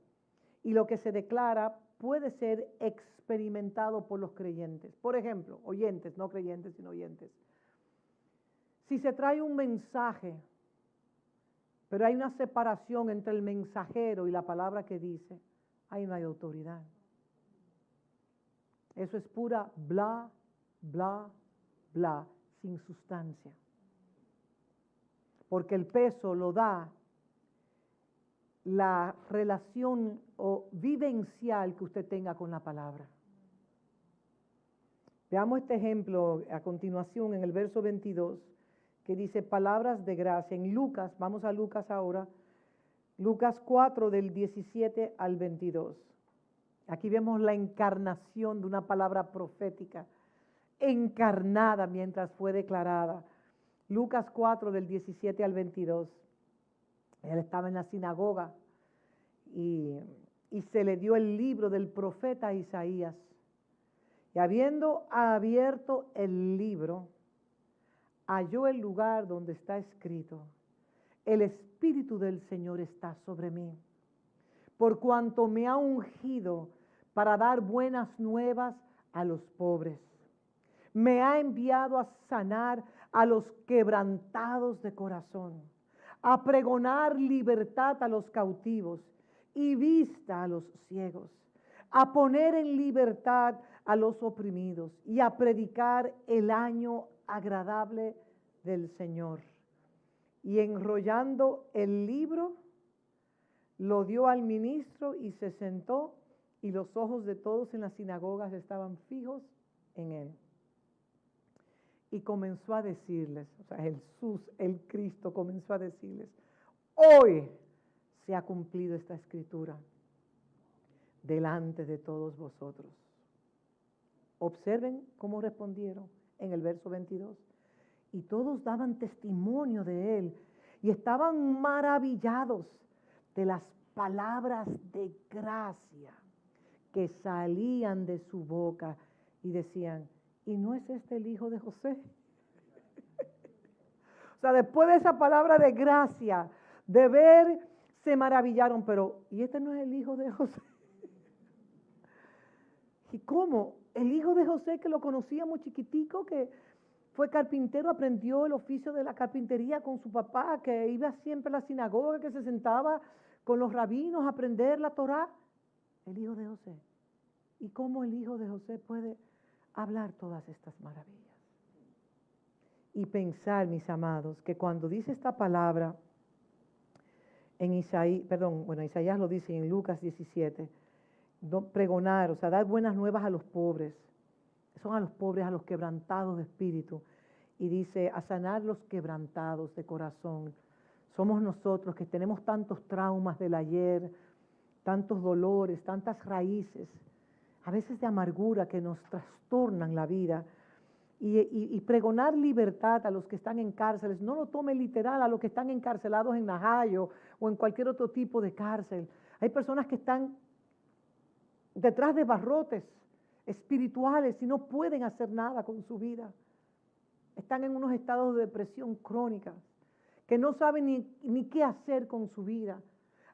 y lo que se declara puede ser experimentado por los creyentes. Por ejemplo, oyentes, no creyentes, sino oyentes. Si se trae un mensaje, pero hay una separación entre el mensajero y la palabra que dice, ahí no hay autoridad. Eso es pura bla, bla, bla, sin sustancia. Porque el peso lo da la relación o vivencial que usted tenga con la palabra. Veamos este ejemplo a continuación en el verso 22, que dice palabras de gracia. En Lucas, vamos a Lucas ahora, Lucas 4 del 17 al 22. Aquí vemos la encarnación de una palabra profética, encarnada mientras fue declarada. Lucas 4 del 17 al 22. Él estaba en la sinagoga y se le dio el libro del profeta Isaías. Y habiendo abierto el libro, halló el lugar donde está escrito: el Espíritu del Señor está sobre mí, por cuanto me ha ungido para dar buenas nuevas a los pobres. Me ha enviado a sanar a los quebrantados de corazón, a pregonar libertad a los cautivos y vista a los ciegos, a poner en libertad a los oprimidos y a predicar el año agradable del Señor. Y enrollando el libro, lo dio al ministro y se sentó, y los ojos de todos en las sinagogas estaban fijos en él. Y comenzó a decirles, o sea, Jesús, el Cristo, comenzó a decirles: hoy se ha cumplido esta escritura delante de todos vosotros. Observen cómo respondieron en el verso 22. Y todos daban testimonio de él y estaban maravillados de las palabras de gracia que salían de su boca, y decían: ¿y no es este el hijo de José? O sea, después de esa palabra de gracia, de ver, se maravillaron, pero ¿y este no es el hijo de José? ¿Y cómo? El hijo de José, que lo conocíamos chiquitico, que fue carpintero, aprendió el oficio de la carpintería con su papá, que iba siempre a la sinagoga, que se sentaba con los rabinos a aprender la Torá. El hijo de José. ¿Y cómo el hijo de José puede hablar todas estas maravillas? Y pensar, mis amados, que cuando dice esta palabra en Isaías lo dice en Lucas 17, pregonar, o sea, dar buenas nuevas a los pobres. Son a los pobres, a los quebrantados de espíritu. Y dice, a sanar los quebrantados de corazón. Somos nosotros que tenemos tantos traumas del ayer, tantos dolores, tantas raíces, a veces de amargura, que nos trastornan la vida. Y pregonar libertad a los que están en cárceles. No lo tome literal a los que están encarcelados en Najayo o en cualquier otro tipo de cárcel. Hay personas que están detrás de barrotes espirituales y no pueden hacer nada con su vida. Están en unos estados de depresión crónica, que no saben ni qué hacer con su vida.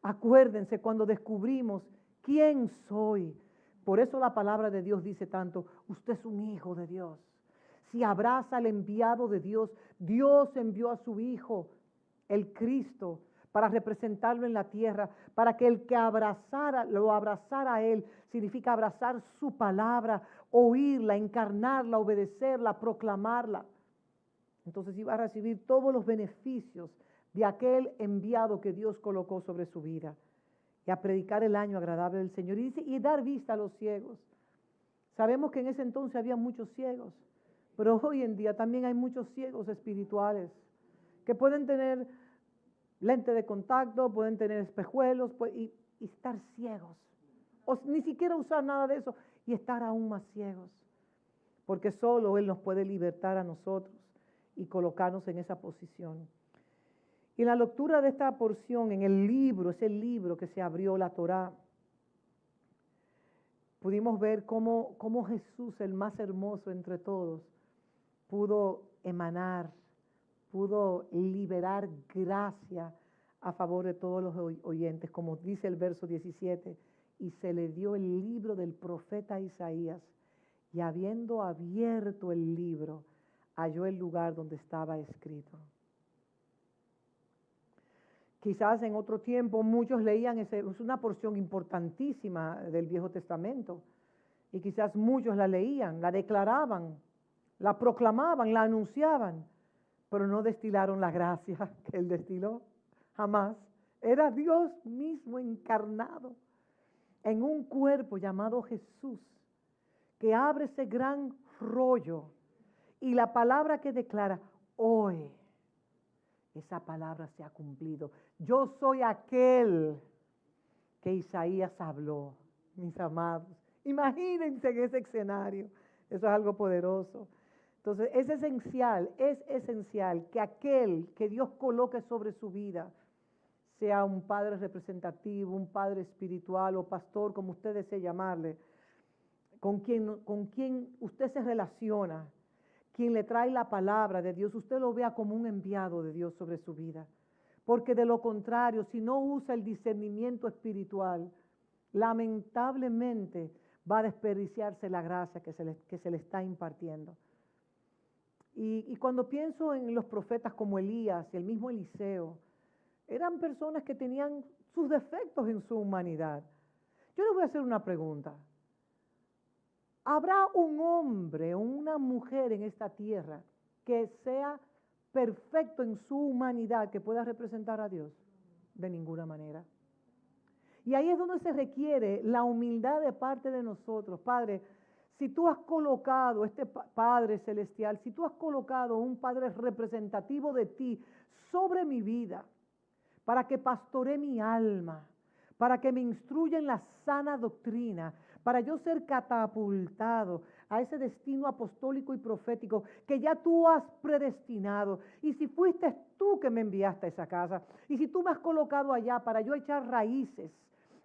Acuérdense cuando descubrimos quién soy. Por eso la palabra de Dios dice tanto: usted es un hijo de Dios. Si abraza al enviado de Dios, Dios envió a su Hijo, el Cristo, para representarlo en la tierra, para que el que lo abrazara a Él, significa abrazar su palabra, oírla, encarnarla, obedecerla, proclamarla. Entonces iba a recibir todos los beneficios de aquel enviado que Dios colocó sobre su vida, y a predicar el año agradable del Señor. Y dice, y dar vista a los ciegos. Sabemos que en ese entonces había muchos ciegos, pero hoy en día también hay muchos ciegos espirituales que pueden tener lente de contacto, pueden tener espejuelos, y y estar ciegos. O ni siquiera usar nada de eso y estar aún más ciegos. Porque solo Él nos puede libertar a nosotros y colocarnos en esa posición. Y la lectura de esta porción en el libro, ese libro que se abrió, la Torá, pudimos ver cómo Jesús, el más hermoso entre todos, pudo emanar, pudo liberar gracia a favor de todos los oyentes, como dice el verso 17, y se le dio el libro del profeta Isaías, y habiendo abierto el libro, halló el lugar donde estaba escrito. Quizás en otro tiempo muchos leían, es una porción importantísima del Viejo Testamento, y quizás muchos la leían, la declaraban, la proclamaban, la anunciaban, pero no destilaron la gracia que Él destiló, jamás. Era Dios mismo encarnado en un cuerpo llamado Jesús, que abre ese gran rollo, y la palabra que declara, hoy, esa palabra se ha cumplido. Yo soy aquel que Isaías habló, mis amados. Imagínense en ese escenario. Eso es algo poderoso. Entonces, es esencial que aquel que Dios coloque sobre su vida, sea un padre representativo, un padre espiritual o pastor, como usted desee llamarle, con quien usted se relaciona, quien le trae la palabra de Dios, usted lo vea como un enviado de Dios sobre su vida. Porque de lo contrario, si no usa el discernimiento espiritual, lamentablemente va a desperdiciarse la gracia que se le está impartiendo. Y cuando pienso en los profetas como Elías y el mismo Eliseo, eran personas que tenían sus defectos en su humanidad. Yo le voy a hacer una pregunta. ¿Habrá un hombre o una mujer en esta tierra que sea perfecto en su humanidad, que pueda representar a Dios? De ninguna manera. Y ahí es donde se requiere la humildad de parte de nosotros. Padre, si tú has colocado este Padre Celestial, si tú has colocado un Padre representativo de ti sobre mi vida, para que pastoree mi alma, para que me instruya en la sana doctrina, para yo ser catapultado a ese destino apostólico y profético que ya tú has predestinado. Y si fuiste tú que me enviaste a esa casa, y si tú me has colocado allá para yo echar raíces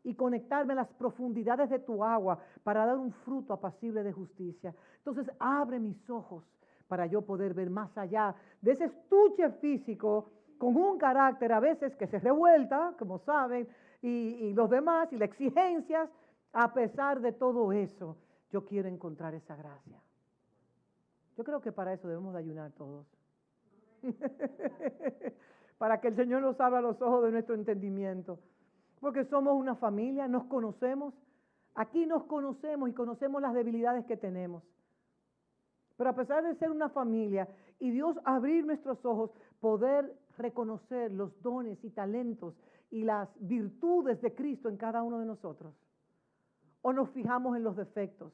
y conectarme a las profundidades de tu agua para dar un fruto apacible de justicia, entonces abre mis ojos para yo poder ver más allá de ese estuche físico con un carácter a veces que se revuelta, como saben, y los demás, y las exigencias. A pesar de todo eso, yo quiero encontrar esa gracia. Yo creo que para eso debemos de ayunar todos. Para que el Señor nos abra los ojos de nuestro entendimiento. Porque somos una familia, nos conocemos. Aquí nos conocemos y conocemos las debilidades que tenemos. Pero a pesar de ser una familia y Dios abrir nuestros ojos, poder reconocer los dones y talentos y las virtudes de Cristo en cada uno de nosotros. ¿O nos fijamos en los defectos?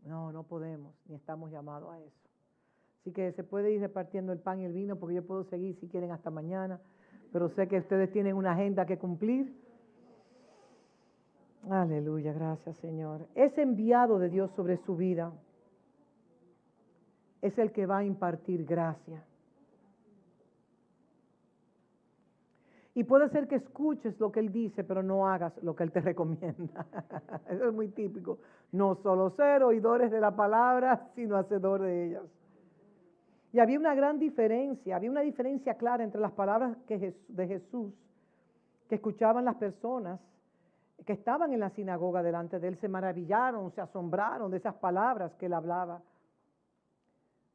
No, no podemos, ni estamos llamados a eso. Así que se puede ir repartiendo el pan y el vino, porque yo puedo seguir si quieren hasta mañana, pero sé que ustedes tienen una agenda que cumplir. Aleluya, gracias Señor. Ese enviado de Dios sobre su vida es el que va a impartir gracia. Y puede ser que escuches lo que Él dice, pero no hagas lo que Él te recomienda. Eso es muy típico. No solo ser oidores de la palabra, sino hacedor de ellas. Y había una gran diferencia, había una diferencia clara entre las palabras de Jesús que escuchaban las personas que estaban en la sinagoga delante de Él. Se maravillaron, se asombraron de esas palabras que Él hablaba.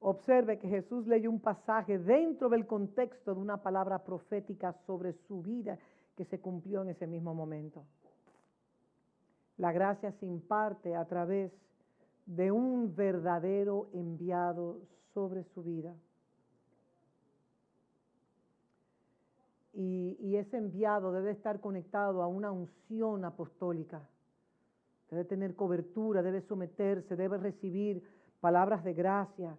Observe que Jesús leyó un pasaje dentro del contexto de una palabra profética sobre su vida que se cumplió en ese mismo momento. La gracia se imparte a través de un verdadero enviado sobre su vida. Y ese enviado debe estar conectado a una unción apostólica. Debe tener cobertura, debe someterse, debe recibir palabras de gracia,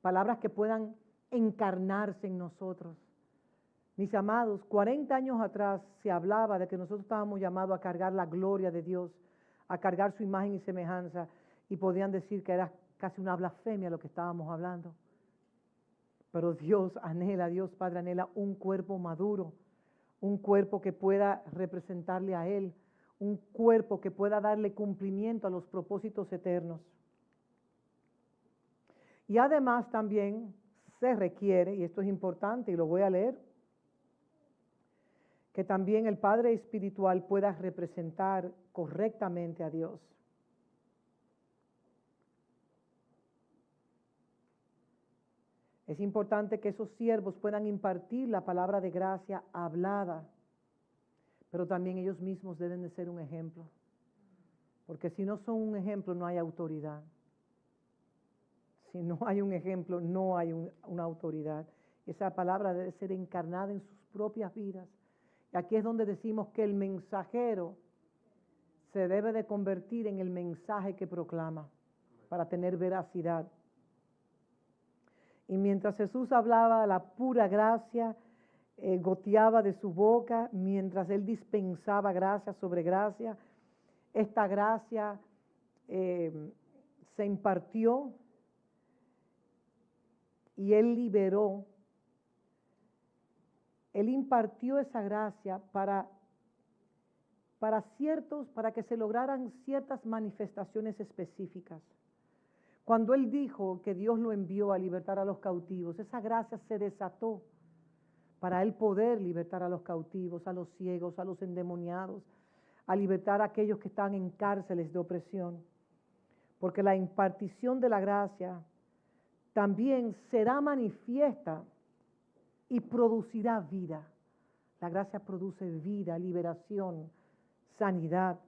palabras que puedan encarnarse en nosotros. Mis amados, 40 años atrás se hablaba de que nosotros estábamos llamados a cargar la gloria de Dios, a cargar su imagen y semejanza, y podían decir que era casi una blasfemia lo que estábamos hablando. Pero Dios Padre anhela un cuerpo maduro, un cuerpo que pueda representarle a Él, un cuerpo que pueda darle cumplimiento a los propósitos eternos. Y además también se requiere, y esto es importante y lo voy a leer, que también el Padre espiritual pueda representar correctamente a Dios. Es importante que esos siervos puedan impartir la palabra de gracia hablada, pero también ellos mismos deben de ser un ejemplo, porque si no son un ejemplo no hay autoridad. Si no hay un ejemplo, no hay una autoridad. Esa palabra debe ser encarnada en sus propias vidas. Y aquí es donde decimos que el mensajero se debe de convertir en el mensaje que proclama para tener veracidad. Y mientras Jesús hablaba, la pura gracia goteaba de su boca, mientras Él dispensaba gracia sobre gracia, esta gracia se impartió y Él liberó. Él impartió esa gracia para que se lograran ciertas manifestaciones específicas. Cuando Él dijo que Dios lo envió a libertar a los cautivos, esa gracia se desató para Él poder libertar a los cautivos, a los ciegos, a los endemoniados, a libertar a aquellos que están en cárceles de opresión. Porque la impartición de la gracia también será manifiesta y producirá vida. La gracia produce vida, liberación, sanidad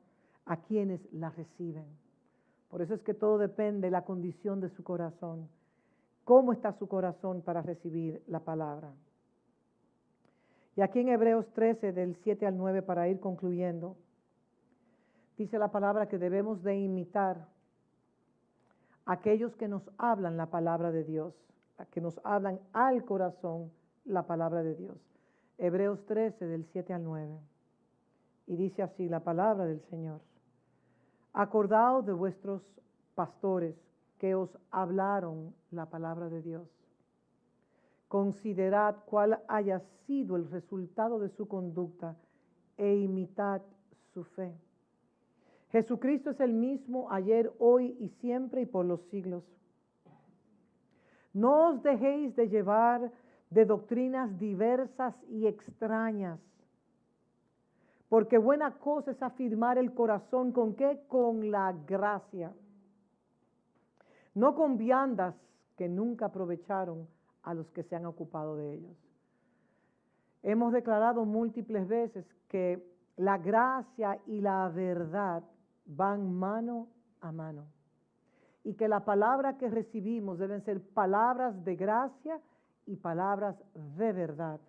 a quienes la reciben. Por eso es que todo depende de la condición de su corazón. ¿Cómo está su corazón para recibir la palabra? Y aquí en Hebreos 13, del 7 al 9, para ir concluyendo, dice la palabra que debemos de imitar a aquellos que nos hablan la palabra de Dios, a que nos hablan al corazón la palabra de Dios. Hebreos 13, del 7 al 9. Y dice así la palabra del Señor. Acordaos de vuestros pastores que os hablaron la palabra de Dios. Considerad cuál haya sido el resultado de su conducta e imitad su fe. Jesucristo es el mismo ayer, hoy y siempre y por los siglos. No os dejéis de llevar de doctrinas diversas y extrañas, porque buena cosa es afirmar el corazón, ¿con qué? Con la gracia. No con viandas que nunca aprovecharon a los que se han ocupado de ellos. Hemos declarado múltiples veces que la gracia y la verdad van mano a mano. Y que la palabra que recibimos deben ser palabras de gracia y palabras de verdad.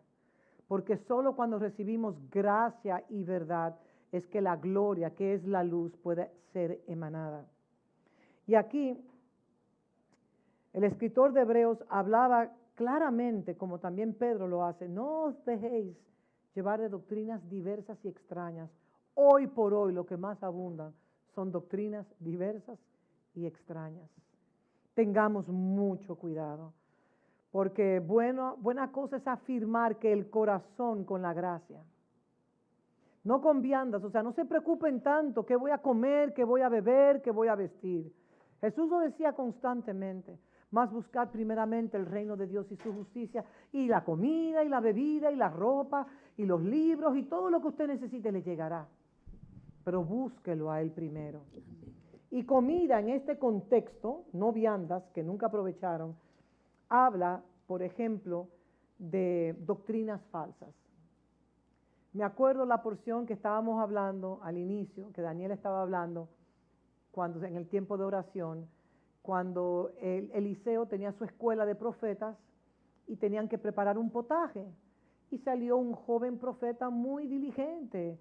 Porque solo cuando recibimos gracia y verdad es que la gloria, que es la luz, puede ser emanada. Y aquí el escritor de Hebreos hablaba claramente, como también Pedro lo hace, no os dejéis llevar de doctrinas diversas y extrañas. Hoy por hoy lo que más abundan son doctrinas diversas y extrañas. Tengamos mucho cuidado. Porque buena cosa es afirmar que el corazón con la gracia. No con viandas, o sea, no se preocupen tanto qué voy a comer, qué voy a beber, qué voy a vestir. Jesús lo decía constantemente, más buscar primeramente el reino de Dios y su justicia, y la comida, y la bebida, y la ropa, y los libros, y todo lo que usted necesite le llegará. Pero búsquelo a Él primero. Y comida en este contexto, no viandas que nunca aprovecharon, habla, por ejemplo, de doctrinas falsas. Me acuerdo la porción que estábamos hablando al inicio, que Daniel estaba hablando, cuando en el tiempo de oración, cuando Eliseo tenía su escuela de profetas y tenían que preparar un potaje. Y salió un joven profeta muy diligente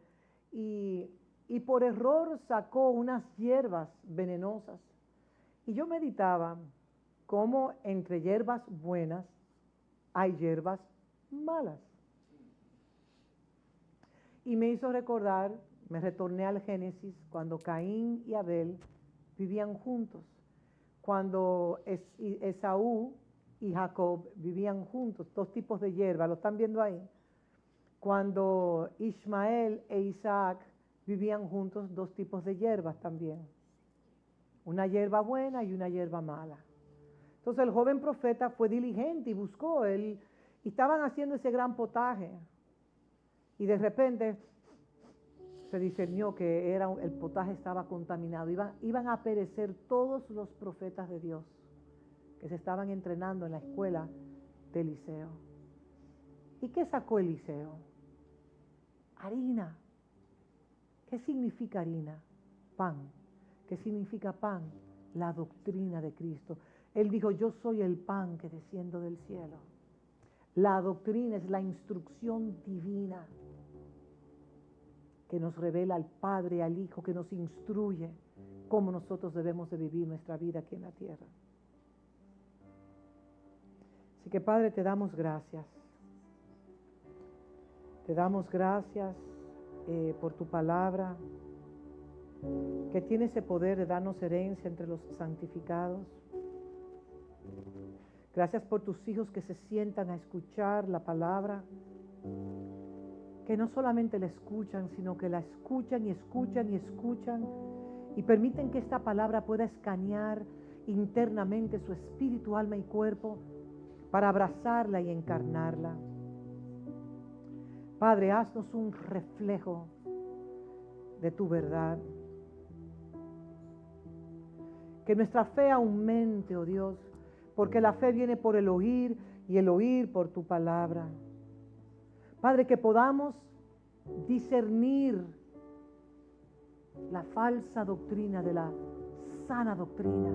y por error sacó unas hierbas venenosas. Y yo meditaba cómo entre hierbas buenas hay hierbas malas. Y me hizo recordar, me retorné al Génesis, cuando Caín y Abel vivían juntos, cuando Esaú y Jacob vivían juntos, dos tipos de hierba, ¿lo están viendo ahí? Cuando Ismael e Isaac vivían juntos, dos tipos de hierbas también, una hierba buena y una hierba mala. Entonces el joven profeta fue diligente y buscó, y estaban haciendo ese gran potaje, y de repente se discernió que el potaje estaba contaminado, iban a perecer todos los profetas de Dios que se estaban entrenando en la escuela de Eliseo. ¿Y qué sacó Eliseo? Harina. ¿Qué significa harina? Pan. ¿Qué significa pan? La doctrina de Cristo. Él dijo, yo soy el pan que desciendo del cielo. La doctrina es la instrucción divina que nos revela al Padre, al Hijo, que nos instruye cómo nosotros debemos de vivir nuestra vida aquí en la tierra. Así que Padre, te damos gracias. Te damos gracias por tu palabra, que tiene ese poder de darnos herencia entre los santificados. Gracias por tus hijos que se sientan a escuchar la palabra, que no solamente la escuchan, sino que la escuchan y escuchan y escuchan, y permiten que esta palabra pueda escanear internamente su espíritu, alma y cuerpo, para abrazarla y encarnarla. Padre, haznos un reflejo de tu verdad. Que nuestra fe aumente, oh Dios, porque la fe viene por el oír y el oír por tu palabra. Padre, que podamos discernir la falsa doctrina de la sana doctrina.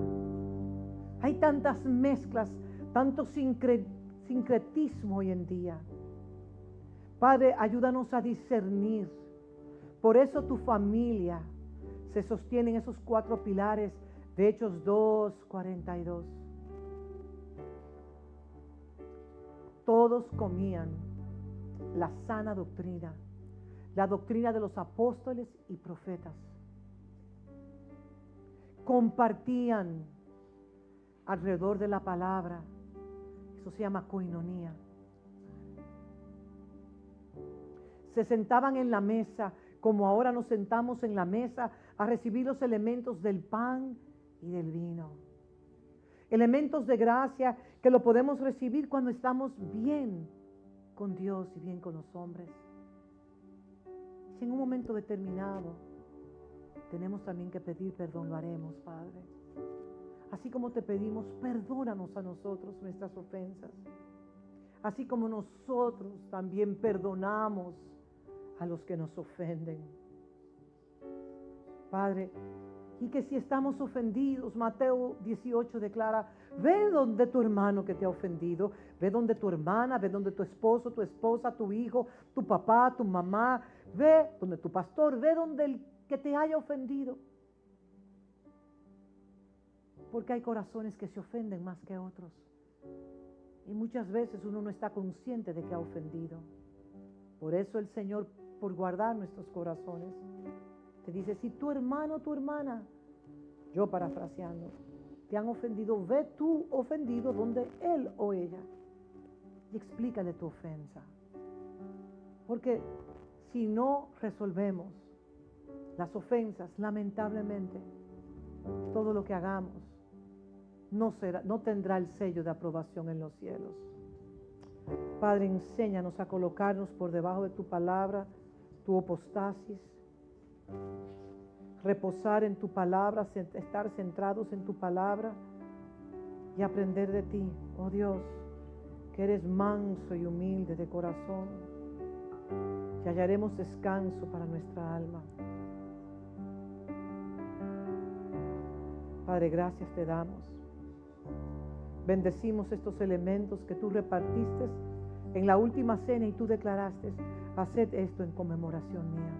Hay tantas mezclas, tanto sincretismo hoy en día. Padre, ayúdanos a discernir. Por eso tu familia se sostiene en esos 4 pilares de Hechos 2:42. Todos comían la sana doctrina, la doctrina de los apóstoles y profetas. Compartían alrededor de la palabra. Eso se llama coinonía. Se sentaban en la mesa, como ahora nos sentamos en la mesa, a recibir los elementos del pan y del vino. Elementos de gracia que lo podemos recibir cuando estamos bien con Dios y bien con los hombres. Si en un momento determinado tenemos también que pedir perdón, lo haremos, Padre. Así como te pedimos, perdónanos a nosotros nuestras ofensas. Así como nosotros también perdonamos a los que nos ofenden. Padre, y que si estamos ofendidos, Mateo 18 declara, ve donde tu hermano que te ha ofendido, ve donde tu hermana, ve donde tu esposo, tu esposa, tu hijo, tu papá, tu mamá, ve donde tu pastor, ve donde el que te haya ofendido. Porque hay corazones que se ofenden más que otros. Y muchas veces uno no está consciente de que ha ofendido. Por eso el Señor, por guardar nuestros corazones, te dice, si tu hermano o tu hermana, yo parafraseando, te han ofendido, ve tú ofendido donde él o ella y explícale tu ofensa. Porque si no resolvemos las ofensas, lamentablemente, todo lo que hagamos no tendrá el sello de aprobación en los cielos. Padre, enséñanos a colocarnos por debajo de tu palabra, tu hipostasis, reposar en tu palabra, estar centrados en tu palabra y aprender de ti, oh Dios, que eres manso y humilde de corazón, y hallaremos descanso para nuestra alma. Padre, gracias te damos. Bendecimos estos elementos que tú repartiste en la última cena y tú declaraste, haced esto en conmemoración mía.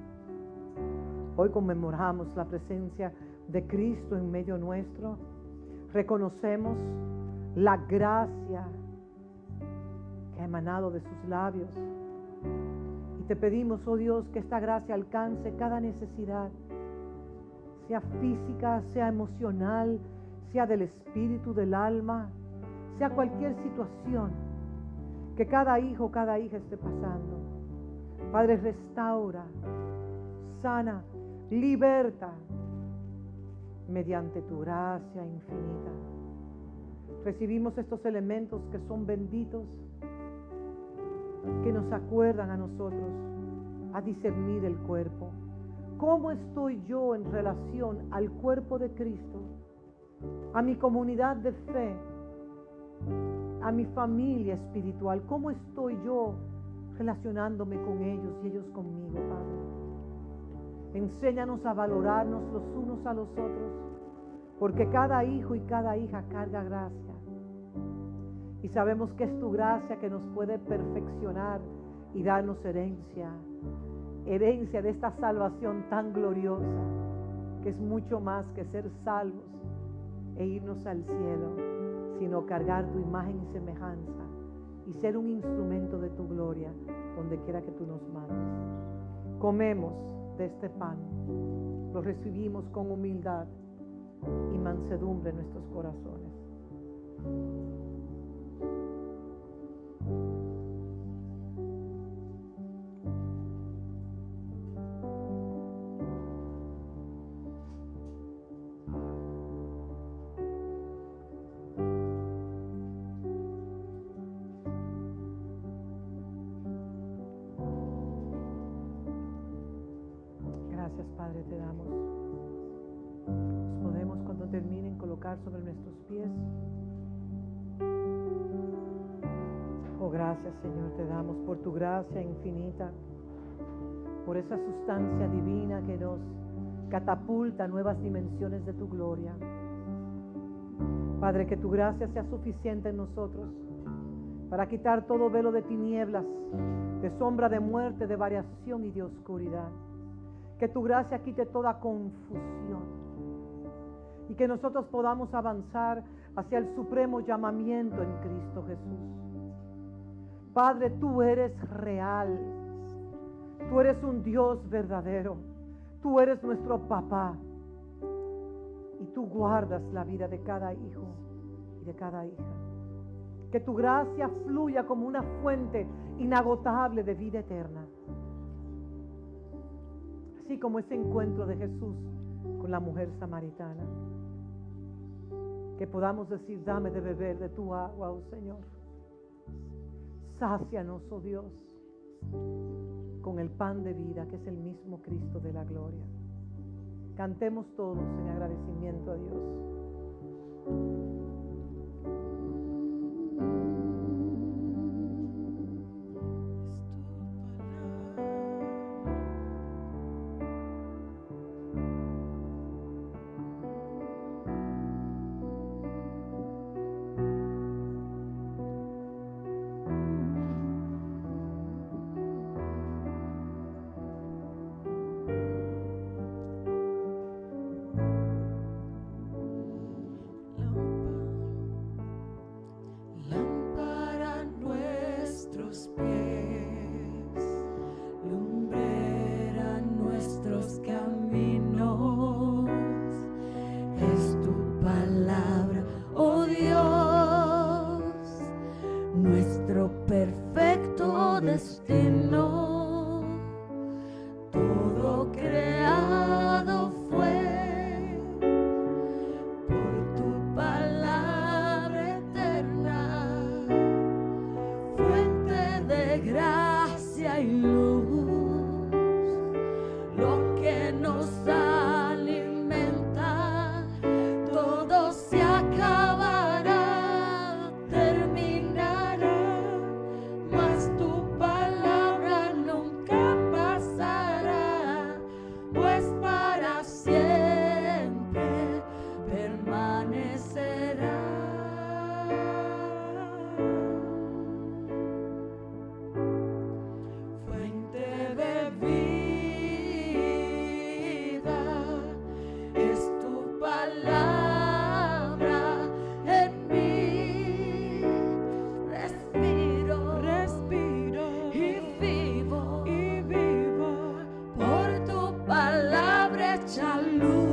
Hoy conmemoramos la presencia de Cristo en medio nuestro. Reconocemos la gracia que ha emanado de sus labios Y te pedimos, oh Dios, que esta gracia alcance cada necesidad, sea física, sea emocional, sea del espíritu, del alma, sea cualquier situación que cada hijo, cada hija esté pasando. Padre, restaura, sana, liberta mediante tu gracia infinita. Recibimos estos elementos que son benditos, que nos acuerdan a nosotros a discernir el cuerpo. ¿Cómo estoy yo en relación al cuerpo de Cristo, a mi comunidad de fe, a mi familia espiritual? ¿Cómo estoy yo relacionándome con ellos y ellos conmigo, Padre? Enséñanos a valorarnos los unos a los otros, porque cada hijo y cada hija carga gracia. Y sabemos que es tu gracia que nos puede perfeccionar y darnos herencia de esta salvación tan gloriosa, que es mucho más que ser salvos e irnos al cielo, sino cargar tu imagen y semejanza y ser un instrumento de tu gloria donde quiera que tú nos mandes. Comemos de este pan, lo recibimos con humildad y mansedumbre en nuestros corazones. Gracias, Padre, te damos. Nos podemos, cuando terminen, colocar sobre nuestros pies. Oh, gracias, Señor, te damos por tu gracia infinita, por esa sustancia divina que nos catapulta a nuevas dimensiones de tu gloria. Padre, que tu gracia sea suficiente en nosotros para quitar todo velo de tinieblas, de sombra de muerte, de variación y de oscuridad. Que tu gracia quite toda confusión y que nosotros podamos avanzar hacia el supremo llamamiento en Cristo Jesús. Padre, tú eres real, tú eres un Dios verdadero, tú eres nuestro papá y tú guardas la vida de cada hijo y de cada hija. Que tu gracia fluya como una fuente inagotable de vida eterna. Así como ese encuentro de Jesús con la mujer samaritana. Que podamos decir, dame de beber de tu agua, oh Señor. Sácianos, oh Dios, con el pan de vida que es el mismo Cristo de la gloria. Cantemos todos en agradecimiento a Dios. mucha luz.